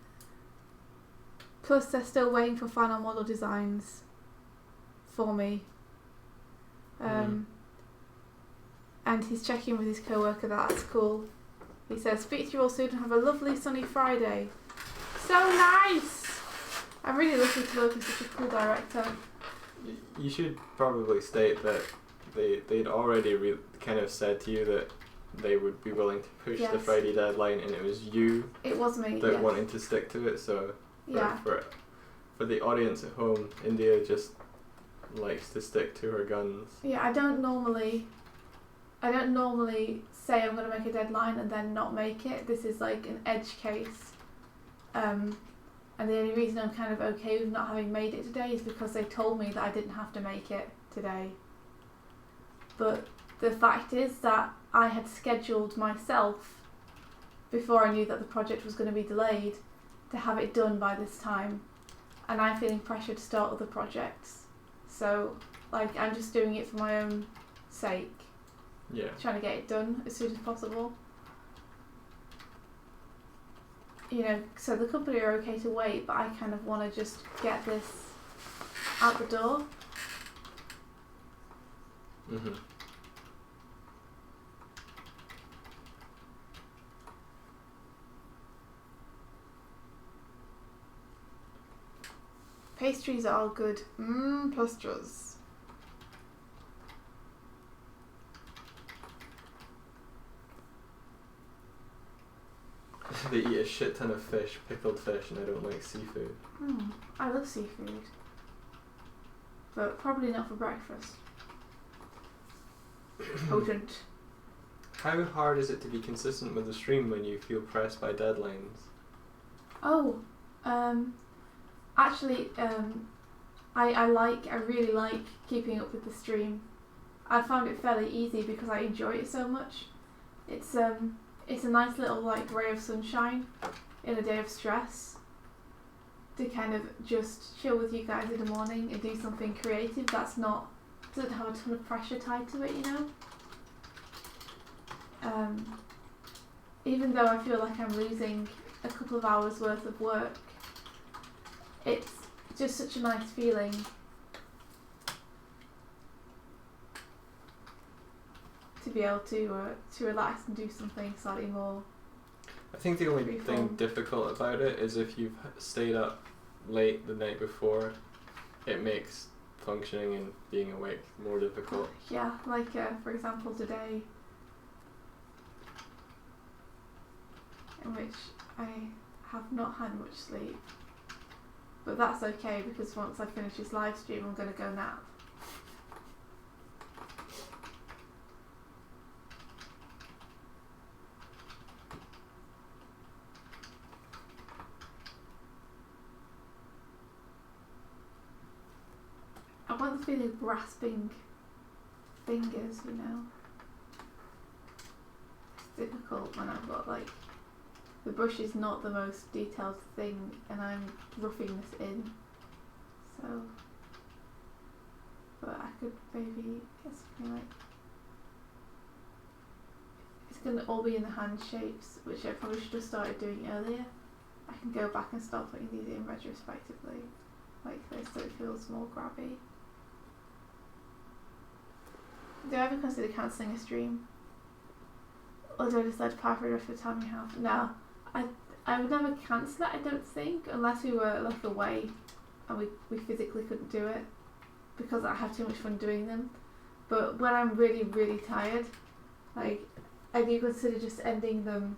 Plus, they're still waiting for final model designs for me. And he's checking with his co-worker that that's cool. He says, speak to you all soon and have a lovely sunny Friday. So nice! I'm really lucky to work with such a cool director. You should probably state that they'd already kind of said to you that they would be willing to push the Friday deadline, and it was you it was me, that wanted to stick to it. So for the audience at home, India just likes to stick to her guns. Yeah, I don't normally say I'm going to make a deadline and then not make it. This is like an edge case. And the only reason I'm kind of okay with not having made it today is because they told me that I didn't have to make it today. But the fact is that I had scheduled myself, before I knew that the project was going to be delayed, to have it done by this time. And I'm feeling pressured to start other projects. So, like, I'm just doing it for my own sake. Yeah. Trying to get it done as soon as possible. You know, so the company are okay to wait, but I kind of want to just get this out the door. Mm-hmm. Pastries are all good. Pastries. They eat a shit ton of fish, pickled fish, and I don't like seafood. I love seafood. But probably not for breakfast. Potent. How hard is it to be consistent with the stream when you feel pressed by deadlines? Oh, actually, I really like keeping up with the stream. I found it fairly easy because I enjoy it so much. It's a nice little like ray of sunshine in a day of stress to kind of just chill with you guys in the morning and do something creative doesn't have a ton of pressure tied to it, you know. Even though I feel like I'm losing a couple of hours worth of work, it's just such a nice feeling. To be able to relax and do something slightly more. I think the only thing difficult about it is if you've stayed up late the night before, it makes functioning and being awake more difficult. Yeah, like for example today, in which I have not had much sleep, but that's okay because once I finish this live stream I'm going to go nap. I want the feeling of grasping fingers, you know. It's difficult when I've got like, the brush is not the most detailed thing and I'm roughing this in, so, but I could maybe get something like, it's going to all be in the hand shapes, which I probably should have started doing earlier. I can go back and start putting these in retrospectively, like this, so it feels more grabby. Do I ever consider cancelling a stream? Or do I decide to power for the rest of the time we have? No. I would never cancel it, I don't think, unless we were like away and we physically couldn't do it because I have too much fun doing them. But when I'm really, really tired, like, I do consider just ending them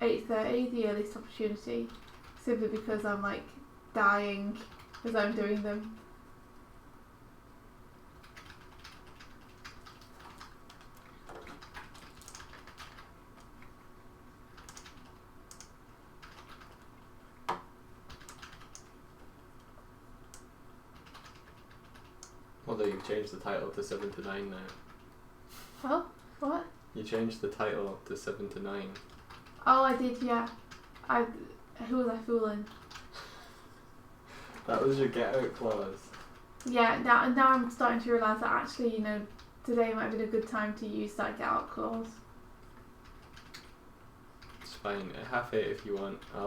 8:30, the earliest opportunity, simply because I'm like dying as I'm doing them. Although you've changed the title to 7 to 9 now. Oh, what? You changed the title to 7 to 9. Oh, I did, yeah. Who was I fooling? That was your get out clause. Yeah, now I'm starting to realise that actually, you know, today might have been a good time to use that get out clause. It's fine. At 7:30 if you want. I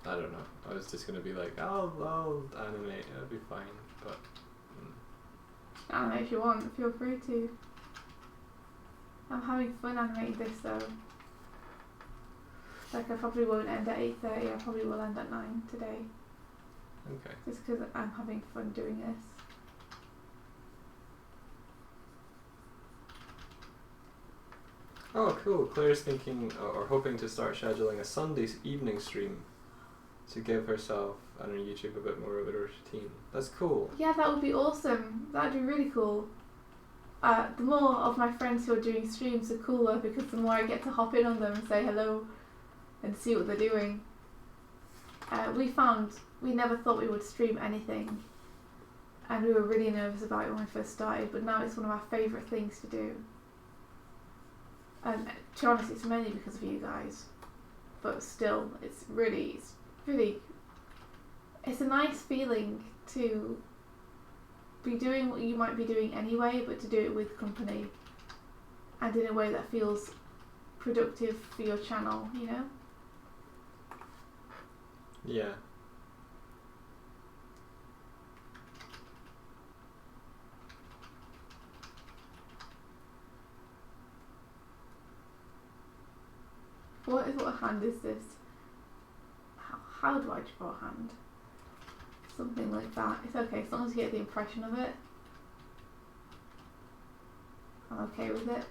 don't know. I was just gonna be like, I'll animate. It'll be fine. But Animate if you want. Feel free to. I'm having fun animating this though. Like I probably won't end at 8:30. I probably will end at 9 today. okay. Just because I'm having fun doing this. Oh, cool. Claire's thinking or hoping to start scheduling a Sunday evening stream to give herself and her YouTube a bit more of a routine. That's cool. Yeah, that would be awesome. That would be really cool. The more of my friends who are doing streams, the cooler, because the more I get to hop in on them and say hello and see what they're doing. We never thought we would stream anything, and we were really nervous about it when we first started, but now it's one of our favourite things to do. And to be honest, it's mainly because of you guys, but still, it's really, it's a nice feeling to be doing what you might be doing anyway, but to do it with company and in a way that feels productive for your channel, you know? Yeah. What hand is this? How do I draw a hand? Something like that. It's okay, as long as you get the impression of it. I'm okay with it.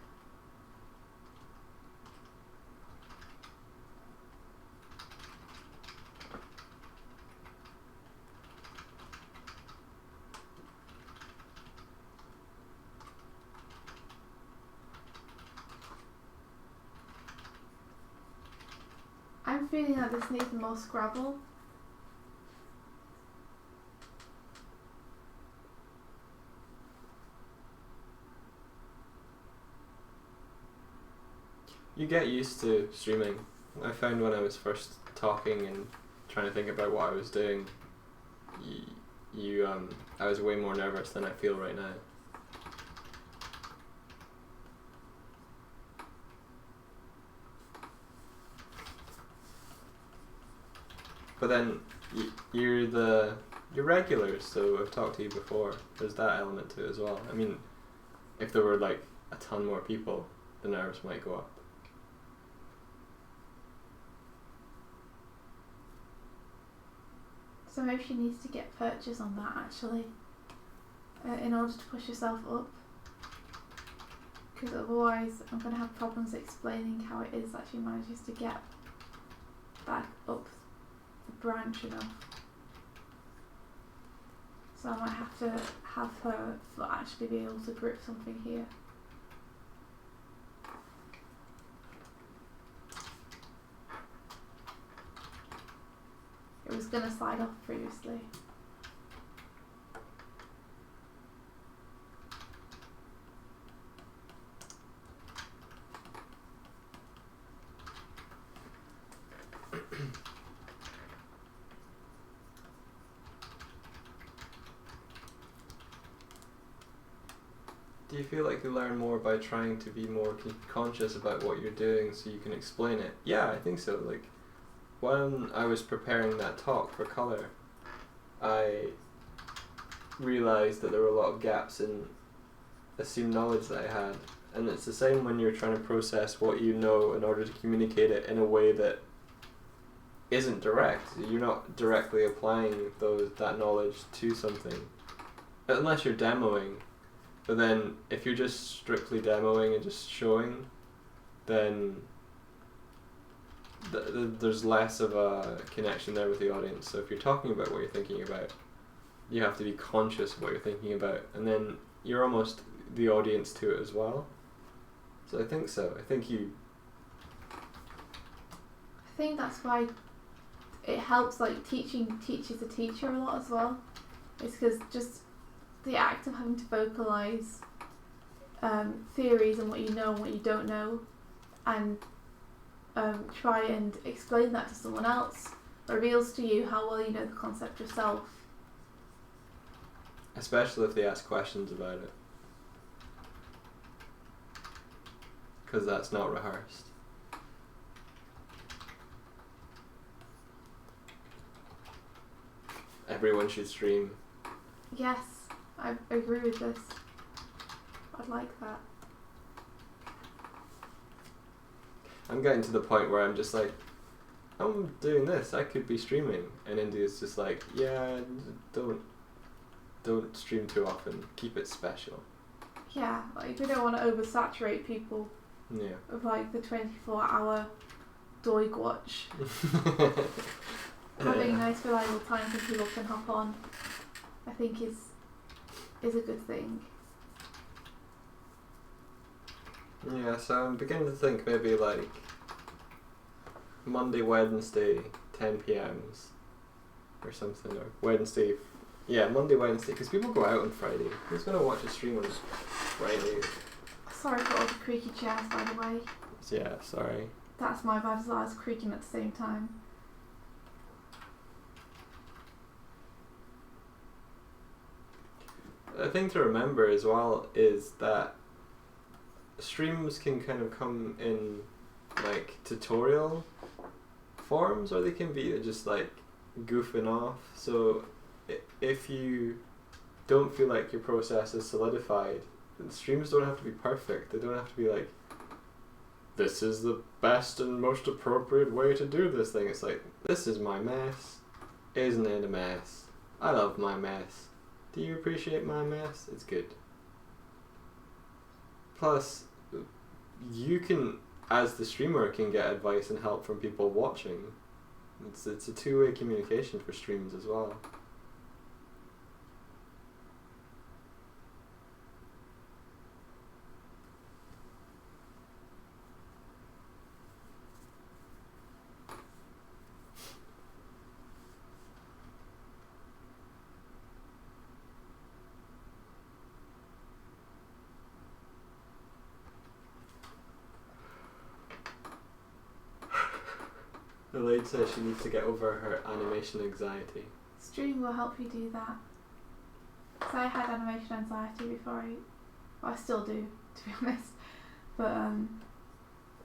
I'm feeling like this needs more Scrabble. You get used to streaming. I found when I was first talking and trying to think about what I was doing, I was way more nervous than I feel right now. But then you're regulars, so I've talked to you before. There's that element to it as well. I mean, if there were like a ton more people, the nerves might go up. So maybe she needs to get purchase on that actually, in order to push herself up. Because otherwise I'm going to have problems explaining how it is that she manages to get back up the branch enough. So I might have to have her foot actually be able to grip something here. It was going to slide off previously. Do you feel like you learn more by trying to be more conscious about what you're doing so you can explain it? Yeah, I think so. Like, when I was preparing that talk for colour, I realised that there were a lot of gaps in assumed knowledge that I had. And it's the same when you're trying to process what you know in order to communicate it in a way that isn't direct. You're not directly applying that knowledge to something. Unless you're demoing. But then if you're just strictly demoing and just showing, then there's less of a connection there with the audience. So if you're talking about what you're thinking about, you have to be conscious of what you're thinking about, and then you're almost the audience to it as well. So I think so. I think that's why it helps, like teaching teaches the teacher a lot as well. It's because just the act of having to vocalise theories and what you know and what you don't know, and try and explain that to someone else reveals to you how well you know the concept yourself. Especially if they ask questions about it. Because that's not rehearsed. Everyone should stream. Yes, I agree with this. I'd like that. I'm getting to the point where I'm just like, I'm doing this, I could be streaming. And India's just like, yeah, don't stream too often, keep it special. Yeah, like we don't want to oversaturate people with like the 24-hour Doig watch. Having a nice reliable time when people can hop on, I think is a good thing. Yeah, so I'm beginning to think maybe like Monday, Wednesday, 10 PMs or something, or Wednesday. Yeah, Monday, Wednesday, because people go out on Friday. Who's going to watch a stream on Friday? Sorry for all the creaky chairs, by the way. Yeah, sorry. That's my bad as well, I was creaking at the same time. A thing to remember as well is that streams can kind of come in like tutorial forms, or they can be just like goofing off. So if you don't feel like your process is solidified, then streams don't have to be perfect. They don't have to be like, this is the best and most appropriate way to do this thing. It's like, this is my mess. Isn't it a mess? I love my mess. Do you appreciate my mess? It's good. Plus, you can, as the streamer, can get advice and help from people watching. It's a two-way communication for streams as well. Elaine says she needs to get over her animation anxiety. Stream will help you do that. Because I had animation anxiety before I still do, to be honest. But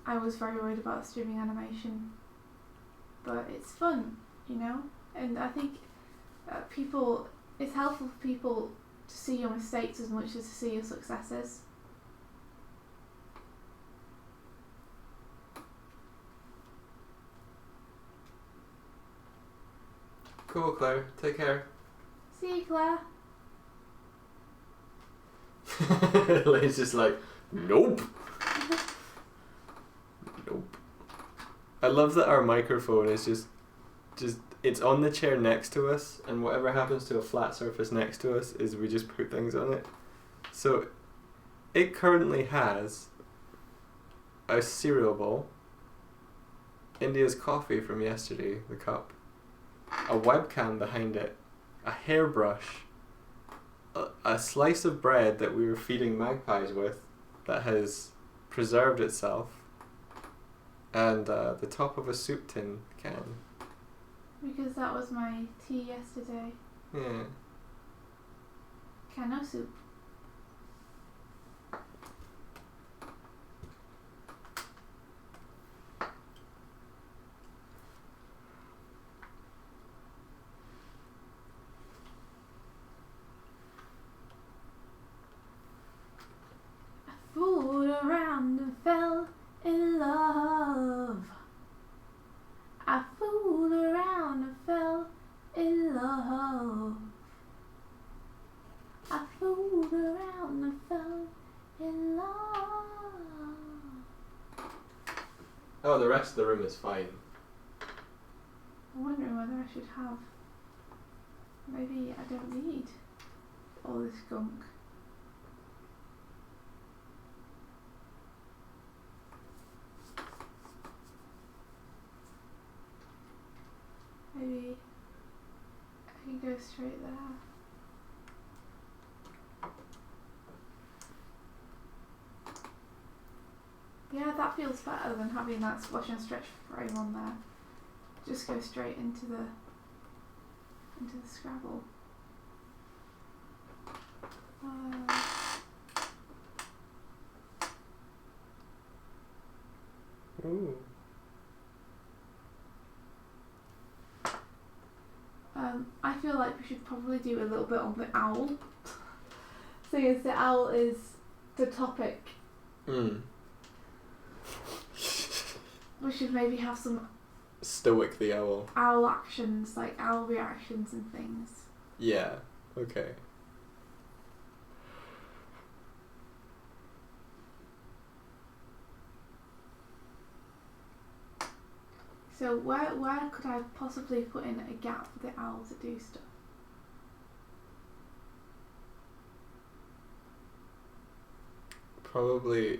I was very worried about streaming animation. But it's fun, you know? And I think it's helpful for people to see your mistakes as much as to see your successes. Cool, Claire. Take care. See you, Claire. Elaine's just like, nope. Nope. I love that our microphone is just it's on the chair next to us, and whatever happens to a flat surface next to us is we just put things on it. So it currently has a cereal bowl, India's coffee from yesterday, the cup, a webcam behind it, a hairbrush, a slice of bread that we were feeding magpies with that has preserved itself, and the top of a soup tin can. Because that was my tea yesterday. Yeah. Can of soup. I fooled around and fell in love. I fooled around and fell in love. I fooled around and fell in love. Oh, the rest of the room is fine. I'm wondering whether I should have. Maybe I don't need all this gunk. Maybe I can go straight there. Yeah, that feels better than having that squash and stretch frame on there. Just go straight into the Scrabble. Ooh. I feel like we should probably do a little bit on the owl. Seeing as the owl is the topic. We should maybe have some Stoic the owl. owl actions, like owl reactions and things. Yeah, okay. So where could I possibly put in a gap for the owl to do stuff? Probably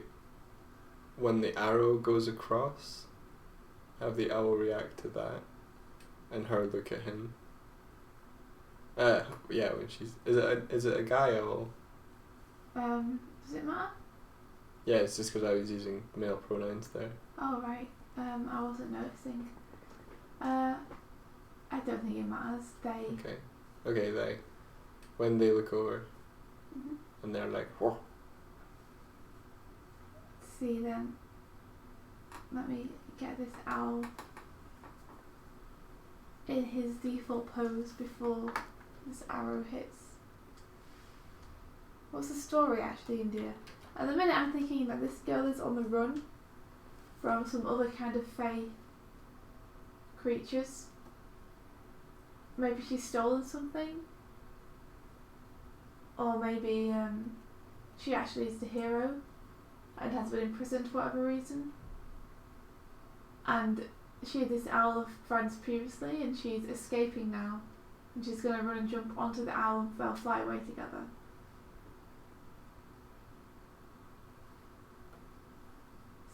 when the arrow goes across, have the owl react to that, and her look at him. Yeah, when she's is it a guy owl? Does it matter? Yeah, it's just because I was using male pronouns there. Oh right. I wasn't noticing. I don't think it matters. They. Okay, they. When they look over, Mhm. and they're like, whoa. See then. Let me get this owl in his default pose before this arrow hits. What's the story actually, India? At the minute I'm thinking that this girl is on the run from some other kind of fey creatures. Maybe she's stolen something. Or maybe she actually is the hero and has been imprisoned for whatever reason. And she had this owl of friends previously and she's escaping now. And she's going to run and jump onto the owl and they'll fly away together.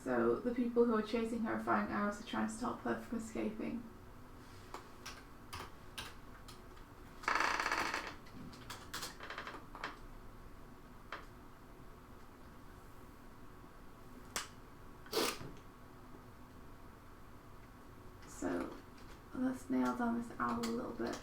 So the people who are chasing her are firing arrows to try and stop her from escaping. So Let's nail down this owl a little bit.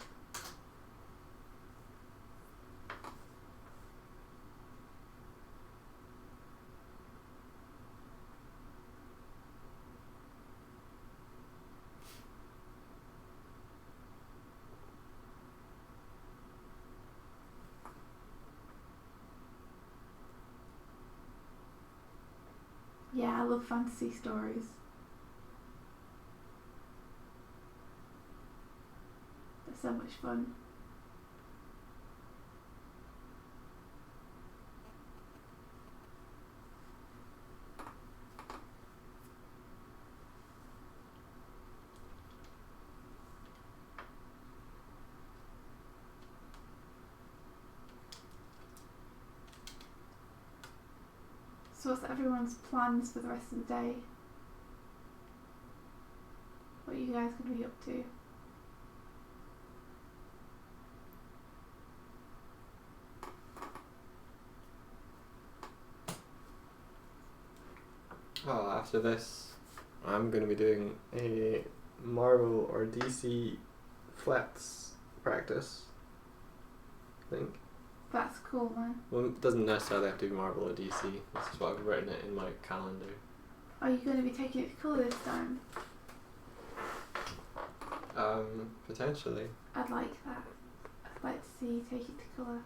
Yeah, I love fantasy stories. They're so much fun. So what's everyone's plans for the rest of the day? What are you guys going to be up to? Well, after this, I'm going to be doing a Marvel or DC flats practice, I think. That's cool, man. Well, it doesn't necessarily have to be Marvel or DC. This is what I've written it in my calendar. Are you going to be taking it to colour this time? Potentially. I'd like that. I'd like to see you take it to colour.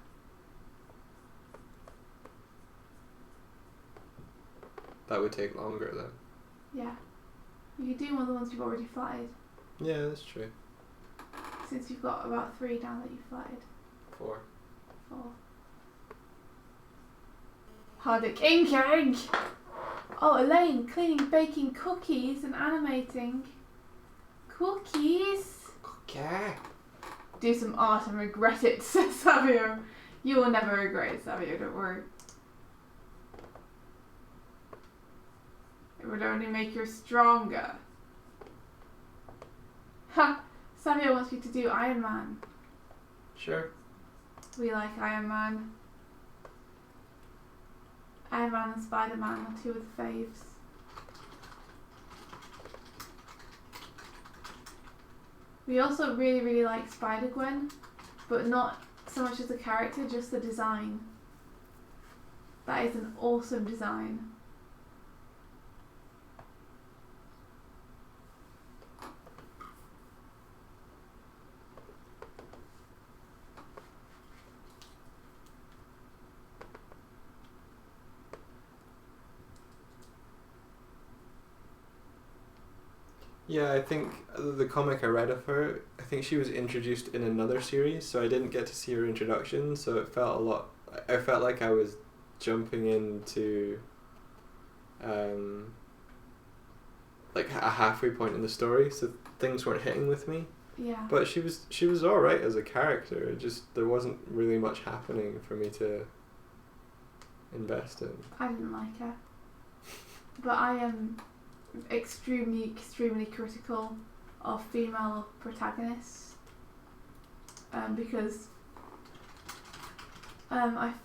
That would take longer though. Yeah. You could do one of the ones you've already flatted, Yeah, that's true. since you've got about 3 now that you've flatted. 4. 4. Hardic inking! Oh, Elaine, cleaning, baking cookies and animating. Cookies! Okay. Do some art and regret it, says Savio. You will never regret it, Savio, don't worry. It would only make you stronger. Ha! Savio wants me to do Iron Man. Sure. We like Iron Man. Iron Man and Spider-Man are 2 of the faves. We also really, really like Spider-Gwen, but not so much as a character, just the design. That is an awesome design. Yeah, I think the comic I read of her, I think she was introduced in another series, so I didn't get to see her introduction, so it felt a lot... I felt like I was jumping into like a halfway point in the story, so things weren't hitting with me. Yeah. But she was alright as a character, it just there wasn't really much happening for me to invest in. I didn't like her. But I am extremely critical of female protagonists, because I'm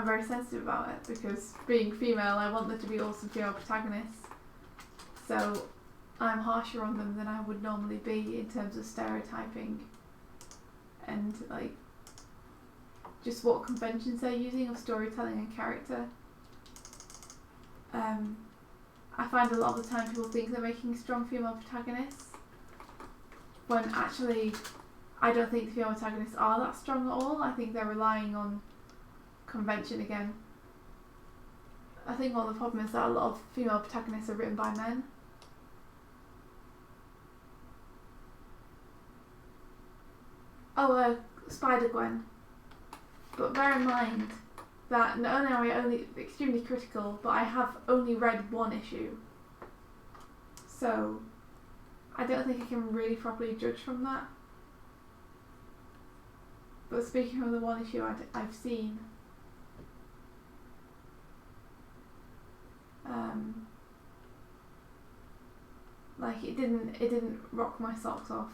very sensitive about it, because being female I want there to be awesome female protagonists, so I'm harsher on them than I would normally be in terms of stereotyping and like just what conventions they're using of storytelling and character. I find a lot of the time people think they're making strong female protagonists, when actually I don't think the female protagonists are that strong at all. I think they're relying on convention again. I think one of the problem is that a lot of female protagonists are written by men. Oh, Spider-Gwen. But bear in mind that not only am I only extremely critical, but I have only read 1 issue. So I don't think I can really properly judge from that. But speaking of the 1 issue I've seen, like it didn't rock my socks off.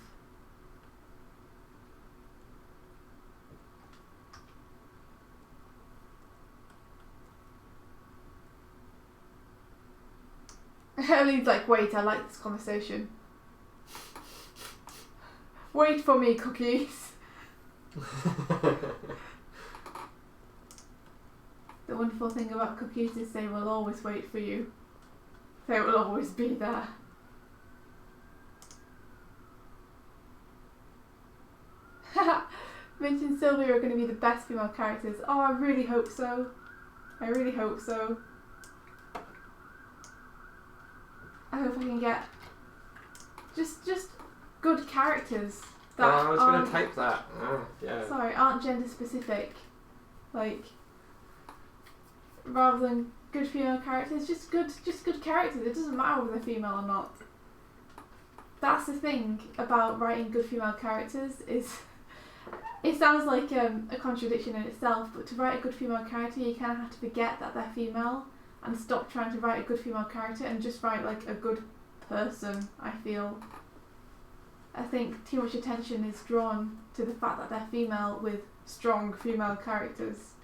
Eileen's like, wait, I like this conversation. Wait for me, cookies. The wonderful thing about cookies is they will always wait for you. They will always be there. Vince and Sylvia are going to be the best female characters. Oh, I really hope so. I really hope so. I hope I can get just good characters that I was going to type that. Yeah. Sorry, aren't gender specific. Like, rather than good female characters, just good characters. It doesn't matter whether they're female or not. That's the thing about writing good female characters is it sounds like a contradiction in itself, but to write a good female character you kind of have to forget that they're female and stop trying to write a good female character and just write like a good person. I think too much attention is drawn to the fact that they're female with strong female characters.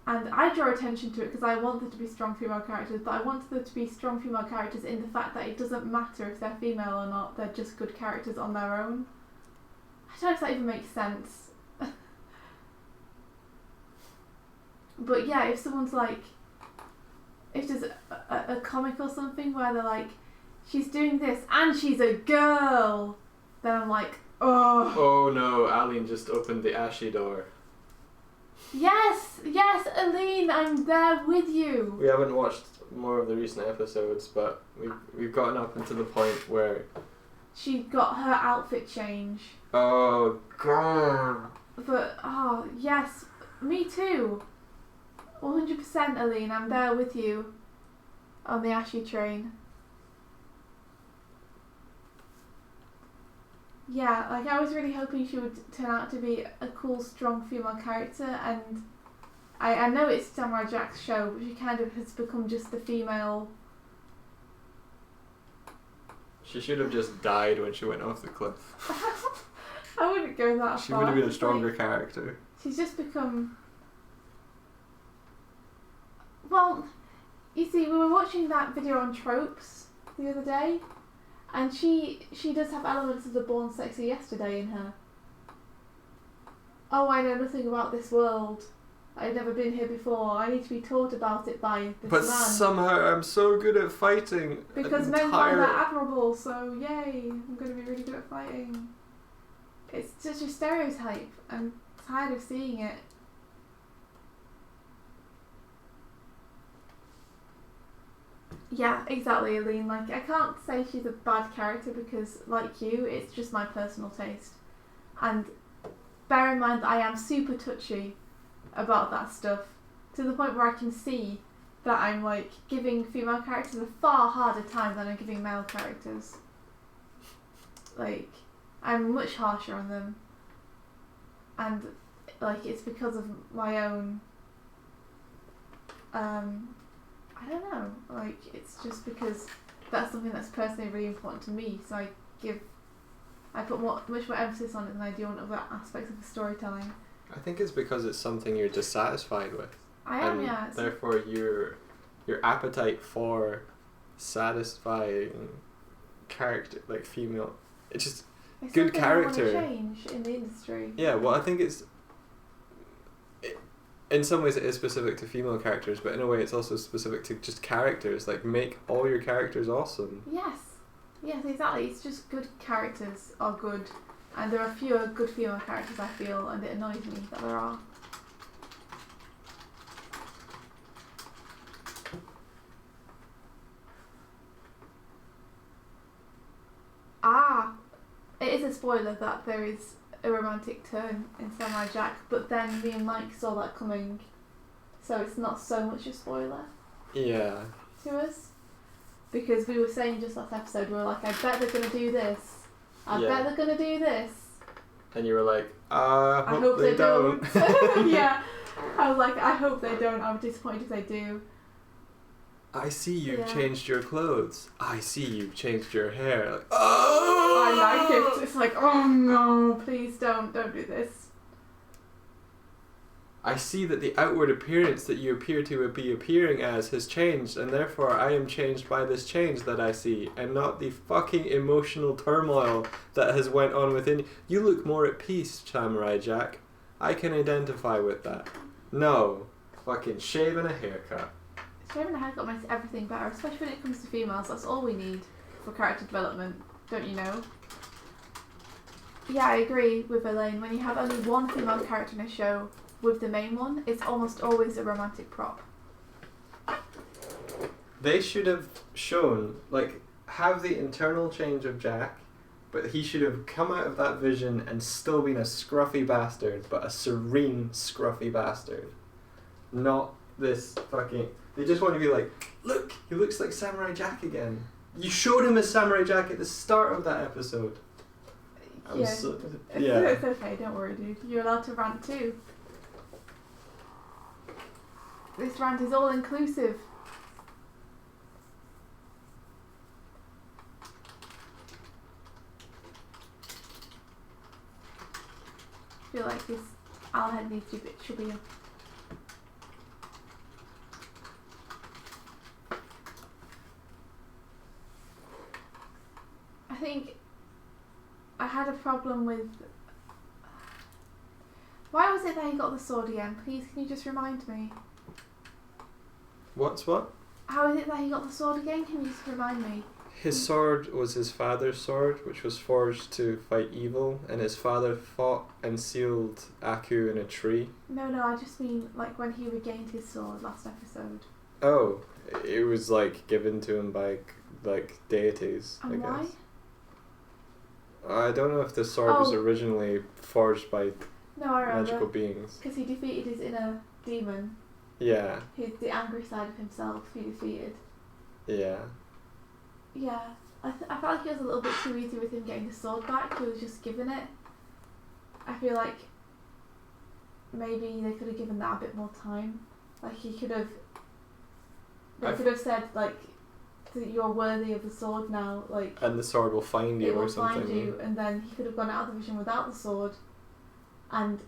And I draw attention to it because I want there to be strong female characters, but I want there to be strong female characters in the fact that it doesn't matter if they're female or not, they're just good characters on their own. I don't know if that even makes sense. But yeah, if someone's like, if there's a comic or something where they're like, she's doing this and she's a girl, then I'm like, oh. Oh no, Aline just opened the Ashy door. Yes, Aline, I'm there with you. We haven't watched more of the recent episodes, but we've gotten up into the point where she got her outfit change. Oh god. But oh yes, me too. 100% Aline, I'm there with you on the Ashy train. Yeah, like I was really hoping she would turn out to be a cool, strong female character, and I know it's Samurai Jack's show, but she kind of has become just the female. She should have just died when she went off the cliff. I wouldn't go that far. She would have been a stronger character. She's just become... Well, you see, we were watching that video on tropes the other day, and she does have elements of the Born Sexy Yesterday in her. Oh, I know nothing about this world. I've never been here before. I need to be taught about it by this but man. Somehow I'm so good at fighting. Because men find that admirable, so yay, I'm going to be really good at fighting. It's such a stereotype. I'm tired of seeing it. Yeah, exactly, Aline. Like, I can't say she's a bad character because, like you, it's just my personal taste. And bear in mind that I am super touchy about that stuff, to the point where I can see that I'm, like, giving female characters a far harder time than I'm giving male characters. Like, I'm much harsher on them. And, like, it's because of my own... I don't know, like, it's just because that's something that's personally really important to me, so I put much more emphasis on it than I do on other aspects of the storytelling. I think it's because it's something you're dissatisfied with. I am, yeah. Therefore your appetite for satisfying character, like female, it's just it's good character. I want to change in the industry. Yeah, well, I think in some ways it is specific to female characters, but in a way it's also specific to just characters. Like, make all your characters awesome. Yes, exactly. It's just good characters are good, and there are fewer good female characters, I feel, and it annoys me that there are. It is a spoiler that there is a romantic turn in Samurai Jack, but then me and Mike saw that coming, so it's not so much a spoiler. Yeah. To us, because we were saying just last episode, we were like, I bet they're gonna do this. I bet they're gonna do this. And you were like, I hope they don't. Yeah, I was like, I hope they don't. I'm disappointed if they do. I see you've changed your clothes. I see you've changed your hair. Like, oh! I like it. It's like, oh no, please don't do this. I see that the outward appearance that you appear to be appearing as has changed, and therefore I am changed by this change that I see, and not the fucking emotional turmoil that has went on within you. You look more at peace, Samurai Jack. I can identify with that. No. Fucking shave and a haircut. Shaving a haircut makes everything better, especially when it comes to females. That's all we need for character development, don't you know? Yeah, I agree with Elaine. When you have only one female character in a show with the main one, it's almost always a romantic prop. They should have shown, like, have the internal change of Jack, but he should have come out of that vision and still been a scruffy bastard, but a serene scruffy bastard. Not this fucking... They just want to be like, look, he looks like Samurai Jack again. You showed him as Samurai Jack at the start of that episode. It's okay, don't worry, dude. You're allowed to rant too. This rant is all inclusive. I feel like this owl head needs to be a bit chubbier. I think I had a problem with... Why was it that he got the sword again? Please, can you just remind me? What's what? How is it that he got the sword again? Can you just remind me? His sword was his father's sword, which was forged to fight evil, and his father fought and sealed Aku in a tree. No, I just mean like when he regained his sword last episode. Oh, it was like given to him by like deities, And I why? guess. I don't know if the sword was originally forged by No, I remember. magical beings. Because he defeated his inner demon. Yeah. The angry side of himself he defeated. Yeah. Yeah. I felt like it was a little bit too easy with him getting the sword back. He was just given it. I feel like maybe they could have given that a bit more time. Like he could have... They could have said like, that you're worthy of the sword now, like... And the sword will find you or something. It will find you, and then he could have gone out of the vision without the sword and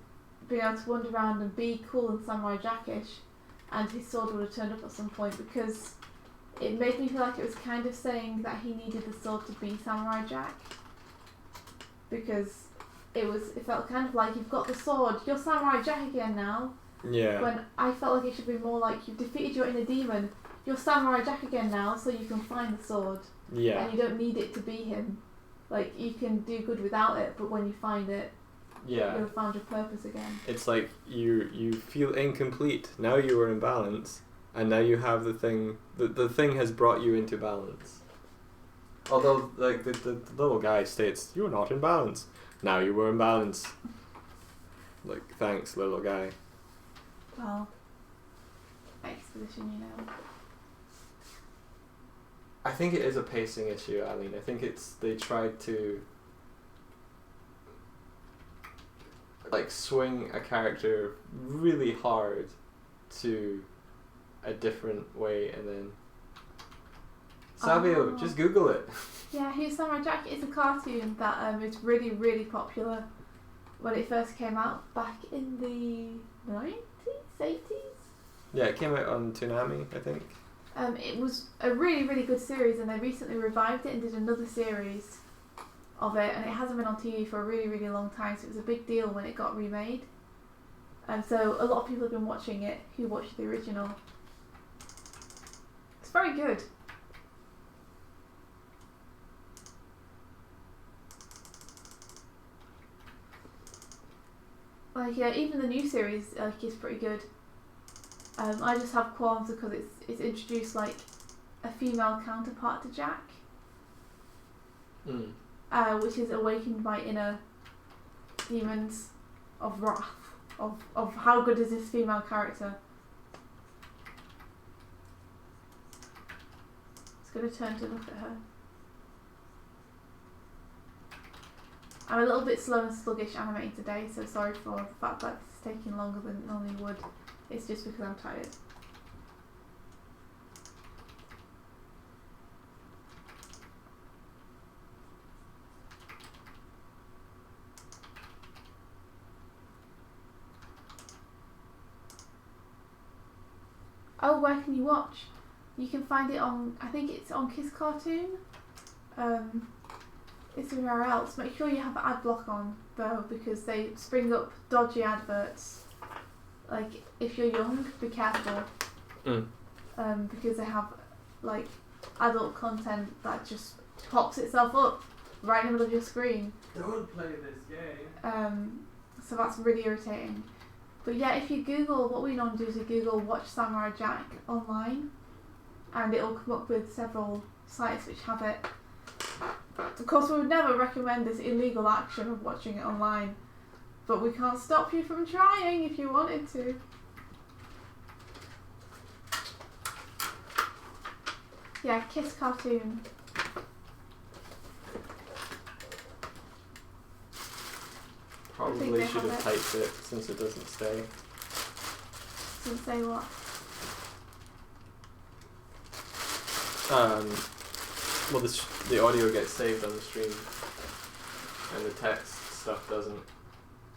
been able to wander around and be cool and Samurai Jackish, and his sword would have turned up at some point, because it made me feel like it was kind of saying that he needed the sword to be Samurai Jack, because it felt kind of like, you've got the sword, you're Samurai Jack again now. Yeah. When I felt like it should be more like, you've defeated your inner demon, you're Samurai Jack again now, so you can find the sword. Yeah. And you don't need it to be him. Like, you can do good without it, but when you find it, you'll have found your purpose again. It's like you feel incomplete. Now you are in balance, and now you have the thing. The thing has brought you into balance. Although, like, the little guy states, you're not in balance. Now you were in balance. Like, thanks, little guy. Well, exposition, you know. I think it is a pacing issue, Aline. I think they tried to like swing a character really hard to a different way, and then Savio, just Google it. Yeah, Who's Samurai Jack is a cartoon that is really, really popular when it first came out back in the 90s, 80s? Yeah, it came out on Toonami, I think. It was a really, really good series, and they recently revived it and did another series of it, and it hasn't been on TV for a really, really long time, so it was a big deal when it got remade. And so a lot of people have been watching it who watched the original. It's very good. Like, yeah, even the new series is pretty good. I just have qualms because it's introduced like a female counterpart to Jack, which is awakened by inner demons of wrath, of how good is this female character. It's going to turn to look at her. I'm a little bit slow and sluggish animating today, so sorry for the fact that it's taking longer than it normally would. It's just because I'm tired. Oh, where can you watch? You can find it on, I think it's on Kiss Cartoon. It's everywhere else. Make sure you have ad block on though, because they spring up dodgy adverts. Like, if you're young, be careful. Because they have like adult content that just pops itself up right in the middle of your screen. Don't play this game. So that's really irritating. But yeah, if you Google, what we normally do is we Google Watch Samurai Jack online, and it'll come up with several sites which have it. Of course, we would never recommend this illegal action of watching it online, but we can't stop you from trying if you wanted to. Yeah, Kiss Cartoon. Probably should have typed it since it doesn't stay. Doesn't say what? Well, the audio gets saved on the stream, and the text stuff doesn't.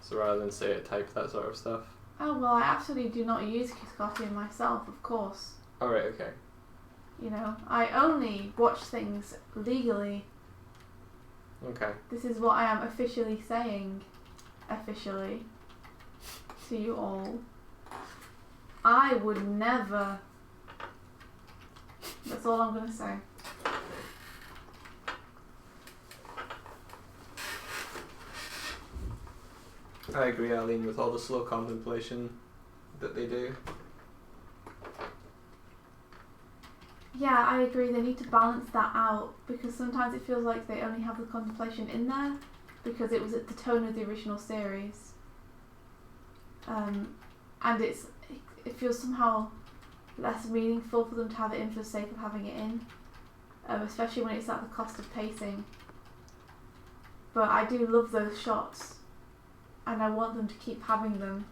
So rather than say it, type that sort of stuff. Oh well, I absolutely do not use Kiss Cartoon myself, of course. Alright, okay. You know, I only watch things legally. Okay. This is what I am officially saying, officially, to you all. I would never. That's all I'm going to say. I agree, Eileen, with all the slow contemplation that they do. Yeah, I agree. They need to balance that out, because sometimes it feels like they only have the contemplation in there because it was at the tone of the original series. And it feels somehow less meaningful for them to have it in for the sake of having it in, especially when it's at the cost of pacing. But I do love those shots, and I want them to keep having them.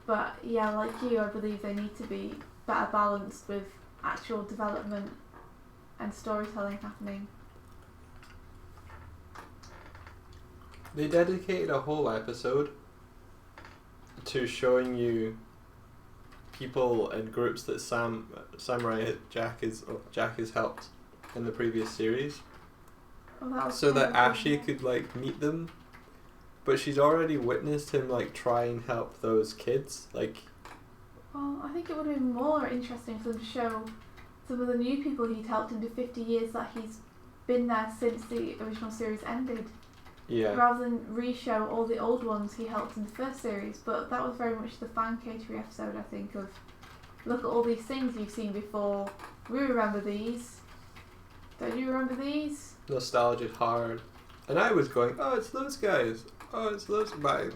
But yeah, like you, I believe they need to be better balanced with actual development and storytelling happening. They dedicated a whole episode to showing you people and groups that Samurai Jack has helped in the previous series, so that Ashley could like meet them. But she's already witnessed him like try and help those kids. Like, well, I think it would have been more interesting for them to show some of the new people he'd helped in the 50 years that he's been there since the original series ended. yeah, Rather than re-show all the old ones he helped in the first series. But that was very much the fan catering episode, I think, of look at all these things you've seen before. We remember these. Don't you remember these? nostalgia's hard. And I was going, oh, it's those guys. Oh, it's those guys.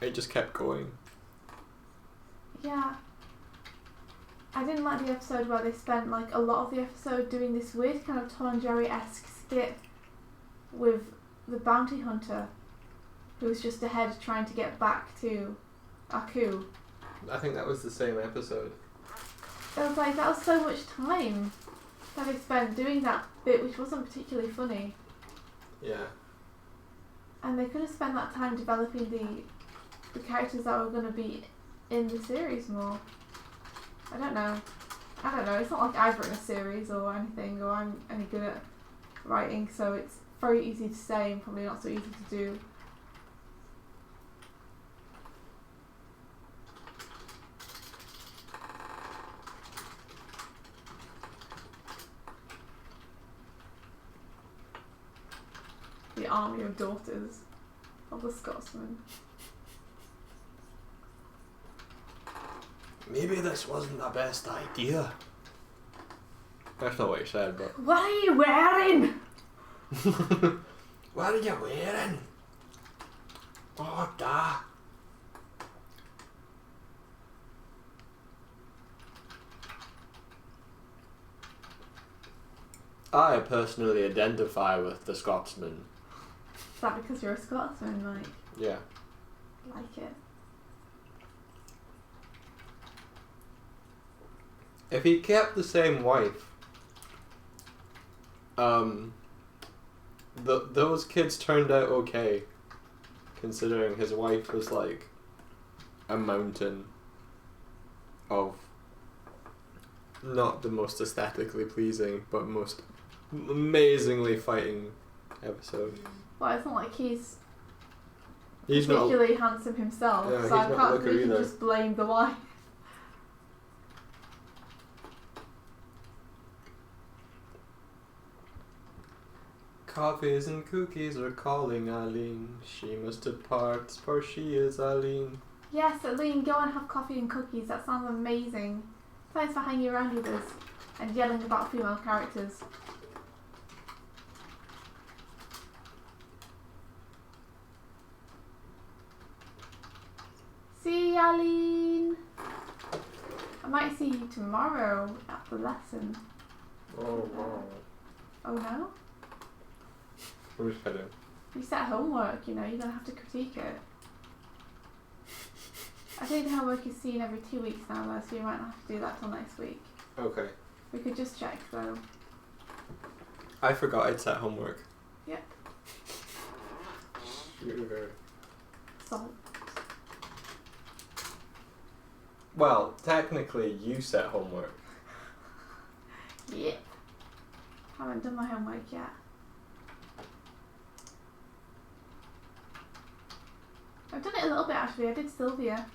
It just kept going. Yeah. I didn't like the episode where they spent like a lot of the episode doing this weird kind of Tom and Jerry-esque skit with the bounty hunter who was just ahead trying to get back to Aku. I think that was the same episode. It was like, that was so much time that they spent doing that bit, which wasn't particularly funny. Yeah. And they could have spent that time developing the characters that were going to be in the series more. I don't know. It's not like I've written a series or anything, or I'm any good at writing, so it's very easy to say and probably not so easy to do. The army of daughters of the Scotsman. Maybe this wasn't the best idea. That's not what you said, but... What are you wearing? What are you wearing? Oh, da. I personally identify with the Scotsman. Is that because you're a Scotsman, Mike? Yeah. Like it. If he kept the same wife, those kids turned out okay, considering his wife was like a mountain of not the most aesthetically pleasing, but most amazingly fighting episode. Well, it's not like he's He's not. particularly handsome himself, Yeah, so I he's not a can't looker really either. just blame the wife. Coffees and cookies are calling Eileen. She must depart, for she is Eileen. Yes, Aline, go and have coffee and cookies. That sounds amazing. Thanks for hanging around with us and yelling about female characters. See you, Aline. I might see you tomorrow at the lesson. Oh wow. Oh no? I'm just kidding. You set homework, you know, you're gonna have to critique it. I think the homework is seen every 2 weeks now though, so you might not have to do that till next week. Okay. We could just check though. I forgot I'd set homework. Yep. Sugar. Salt. Well, technically, you set homework. Yep. Haven't done my homework yet. I've done it a little bit actually, I did Sylvia.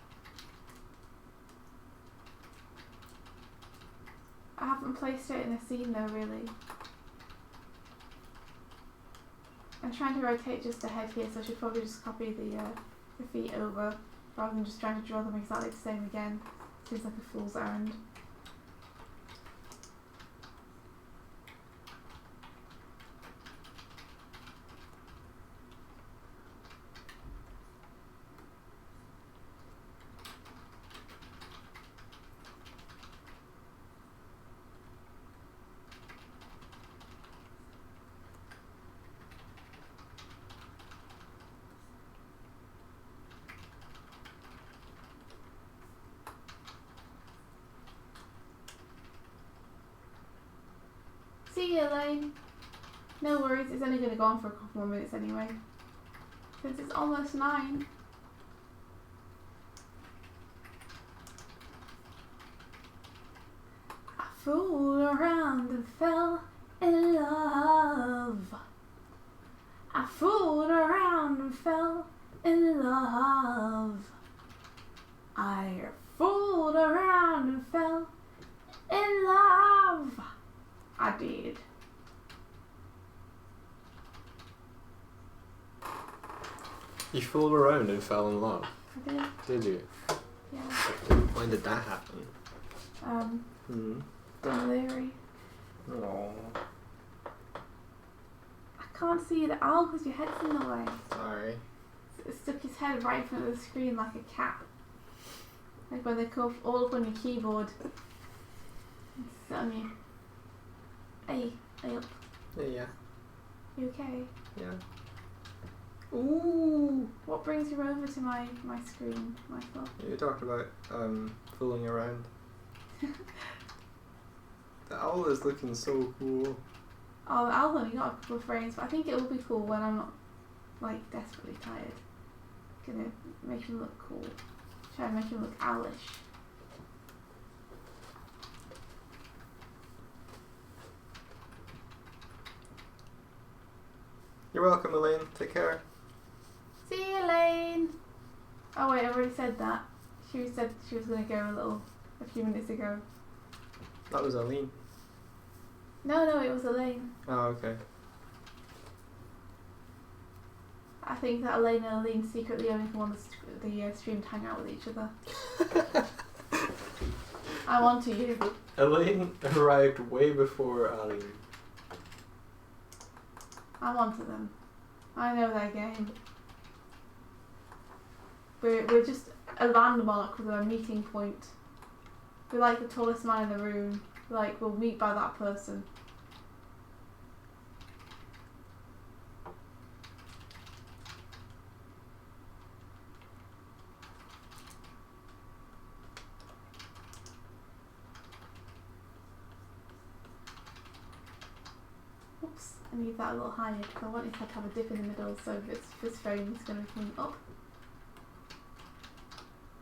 I haven't placed it in a scene though really. I'm trying to rotate just the head here, so I should probably just copy the feet over rather than just trying to draw them exactly the same again. Seems like a fool's errand. See you, Elaine. No worries, it's only going to go on for a couple more minutes anyway. Since it's almost 9. I fooled around and fell in love. I fooled around and fell in love. I fooled around and fell in love. I did. You fooled around and fell in love. I did. Did you? Yeah. When did that happen? Delirium. Oh. I can't see the owl because your head's in the way. Sorry. It stuck his head right in front of the screen like a cat. Like when they come all up on your keyboard. Sit on you. Hey, up. Yeah. You okay? Yeah. Ooh, what brings you over to my screen, Michael? You talked about fooling around. The owl is looking so cool. Oh, the owl's only got a couple of frames, but I think it will be cool when I'm not, like, desperately tired. Gonna make him look cool. Try and make him look owlish. You're welcome, Elaine. Take care. See you, Elaine! Oh wait, I already said that. She said she was gonna go a few minutes ago. That was Eileen. No, it was Elaine. Oh, okay. I think that Elaine and Aline secretly only want the stream to hang out with each other. I'm on to you. Elaine arrived way before Eileen. I'm on to them. I know their game. We're just a landmark with a meeting point. We're like the tallest man in the room. Like, we'll meet by that person. Oops, I need that a little higher because I want it to have a dip in the middle, so this frame is going to be coming up.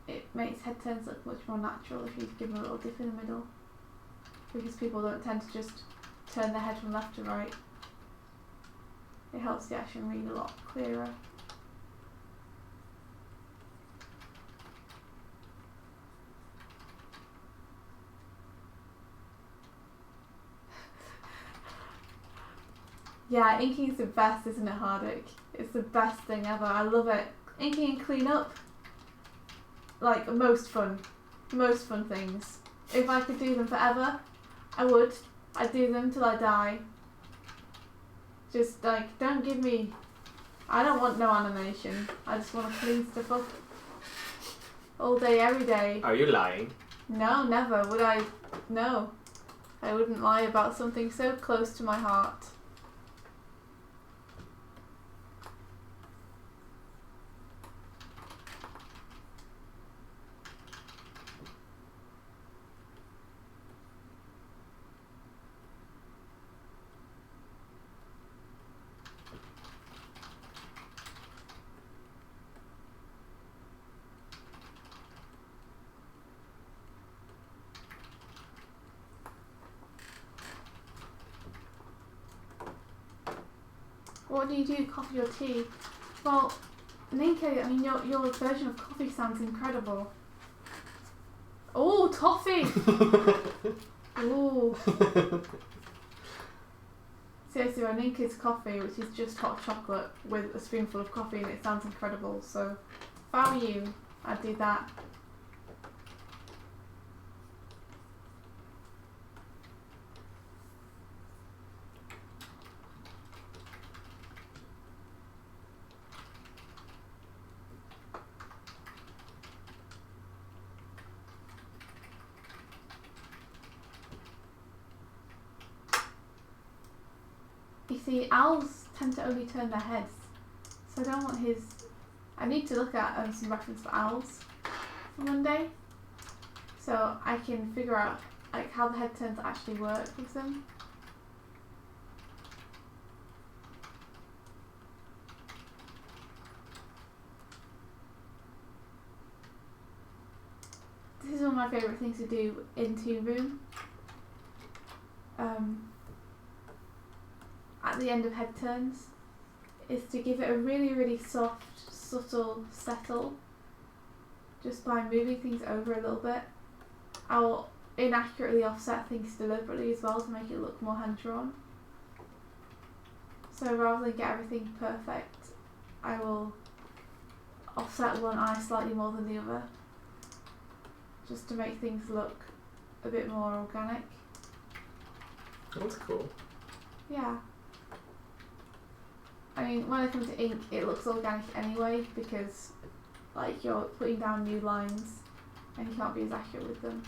It makes head turns look much more natural if you give them a little dip in the middle. because people don't tend to just turn their head from left to right. It helps the action read a lot clearer. Yeah, inking is the best, isn't it, Hardick? It's the best thing ever. I love it. Inking and clean up, like most fun things. If I could do them forever, I would. I'd do them till I die. Just like, don't give me. I don't want no animation. I just want to clean stuff up all day, every day. Are you lying? No, never would I. No, I wouldn't lie about something so close to my heart. What do you do, coffee or tea? Well, Ninka, I mean, your version of coffee sounds incredible. Oh, toffee! Ooh. Seriously, Ninka's coffee, which is just hot chocolate with a spoonful of coffee, and it sounds incredible. So, if I were you, I'd do that. You see, owls tend to only turn their heads, so I don't want his. I need to look at some reference for owls for Monday, so I can figure out like how the head turns actually work with them. This is one of my favourite things to do in Toon Room. At the end of head turns, is to give it a really, really soft, subtle settle, just by moving things over a little bit. I'll inaccurately offset things deliberately as well to make it look more hand-drawn. So rather than get everything perfect, I will offset one eye slightly more than the other, just to make things look a bit more organic. That's cool. Yeah. I mean, when I come to ink, it looks organic anyway, because like you're putting down new lines and you can't be as accurate with them.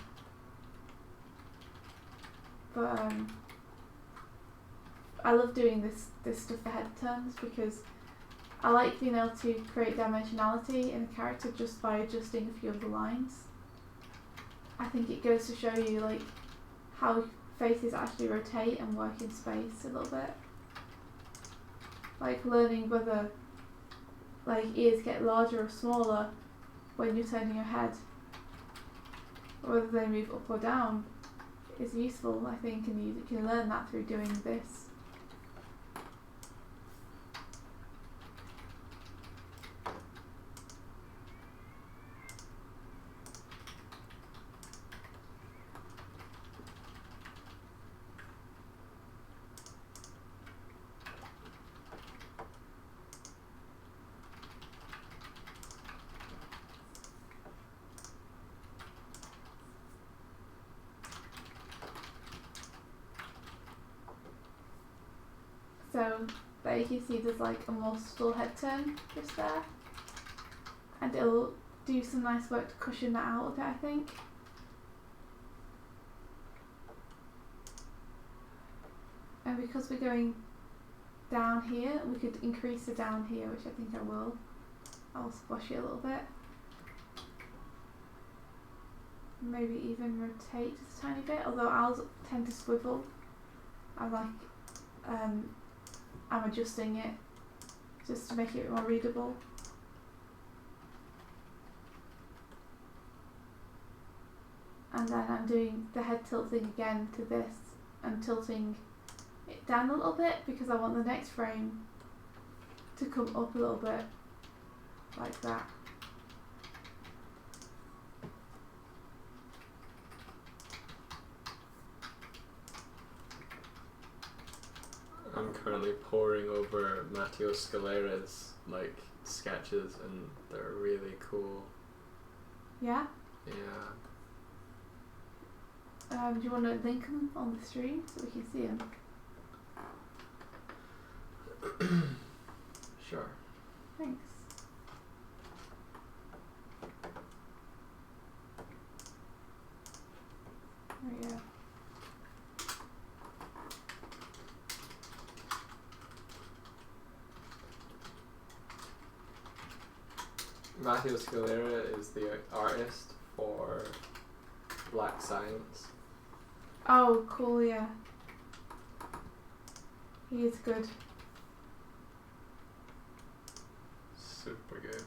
But I love doing this stuff for head turns because I like being able to create dimensionality in a character just by adjusting a few of the lines. I think it goes to show you like how faces actually rotate and work in space a little bit. Like learning whether like ears get larger or smaller when you're turning your head, or whether they move up or down is useful, I think, and you can learn that through doing this. So there you can see there's like a more subtle head turn just there, and it'll do some nice work to cushion that out a bit, I think. And because we're going down here, we could increase the down here, which I think I will. I'll squash it a little bit. Maybe even rotate just a tiny bit, although owls tend to swivel. I'm adjusting it just to make it more readable. and then I'm doing the head tilt thing again to this and tilting it down a little bit because I want the next frame to come up a little bit like that. I'm currently poring over Matteo Scalera's like sketches, and they're really cool. Yeah? Yeah. Do you want to link them on the stream so we can see them? Sure. Thanks. There we go. Matteo Scalera is the artist for Black Science. Oh, cool, yeah. He is good. Super good.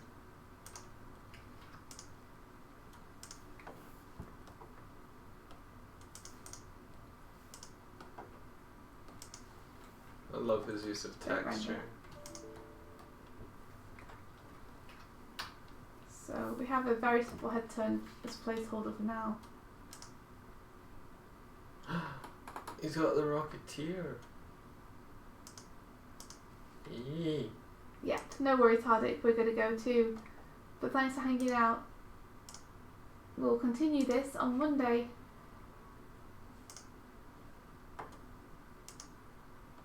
I love his use of Don't texture. render. So we have a very simple head turn as placeholder for now. He's got the Rocketeer. Eee. Yeah, no worries, Hardik, we're going to go too. But thanks for hanging out. We'll continue this on Monday.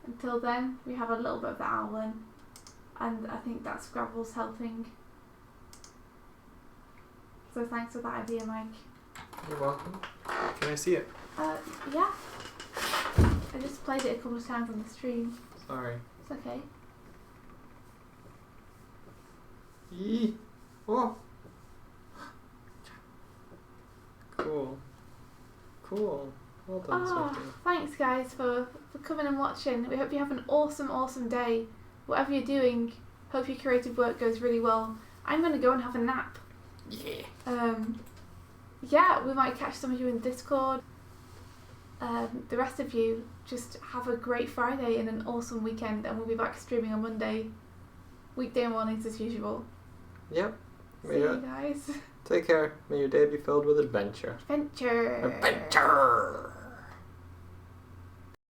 Until then, we have a little bit of the Owlin, and I think that Scrabble's helping. So thanks for that idea, Mike. You're welcome. Can I see it? Yeah. I just played it a couple of times on the stream. Sorry. It's okay. Eee. Oh. Cool. Cool. Well done, Sophie. Thanks guys for coming and watching. We hope you have an awesome day. Whatever you're doing, hope your creative work goes really well. I'm going to go and have a nap. Yeah. Yeah, we might catch some of you in Discord. The rest of you, just have a great Friday and an awesome weekend, and we'll be back streaming on Monday. Weekday mornings as usual. Yep. See you guys. Take care. May your day be filled with adventure. Adventure. Adventure!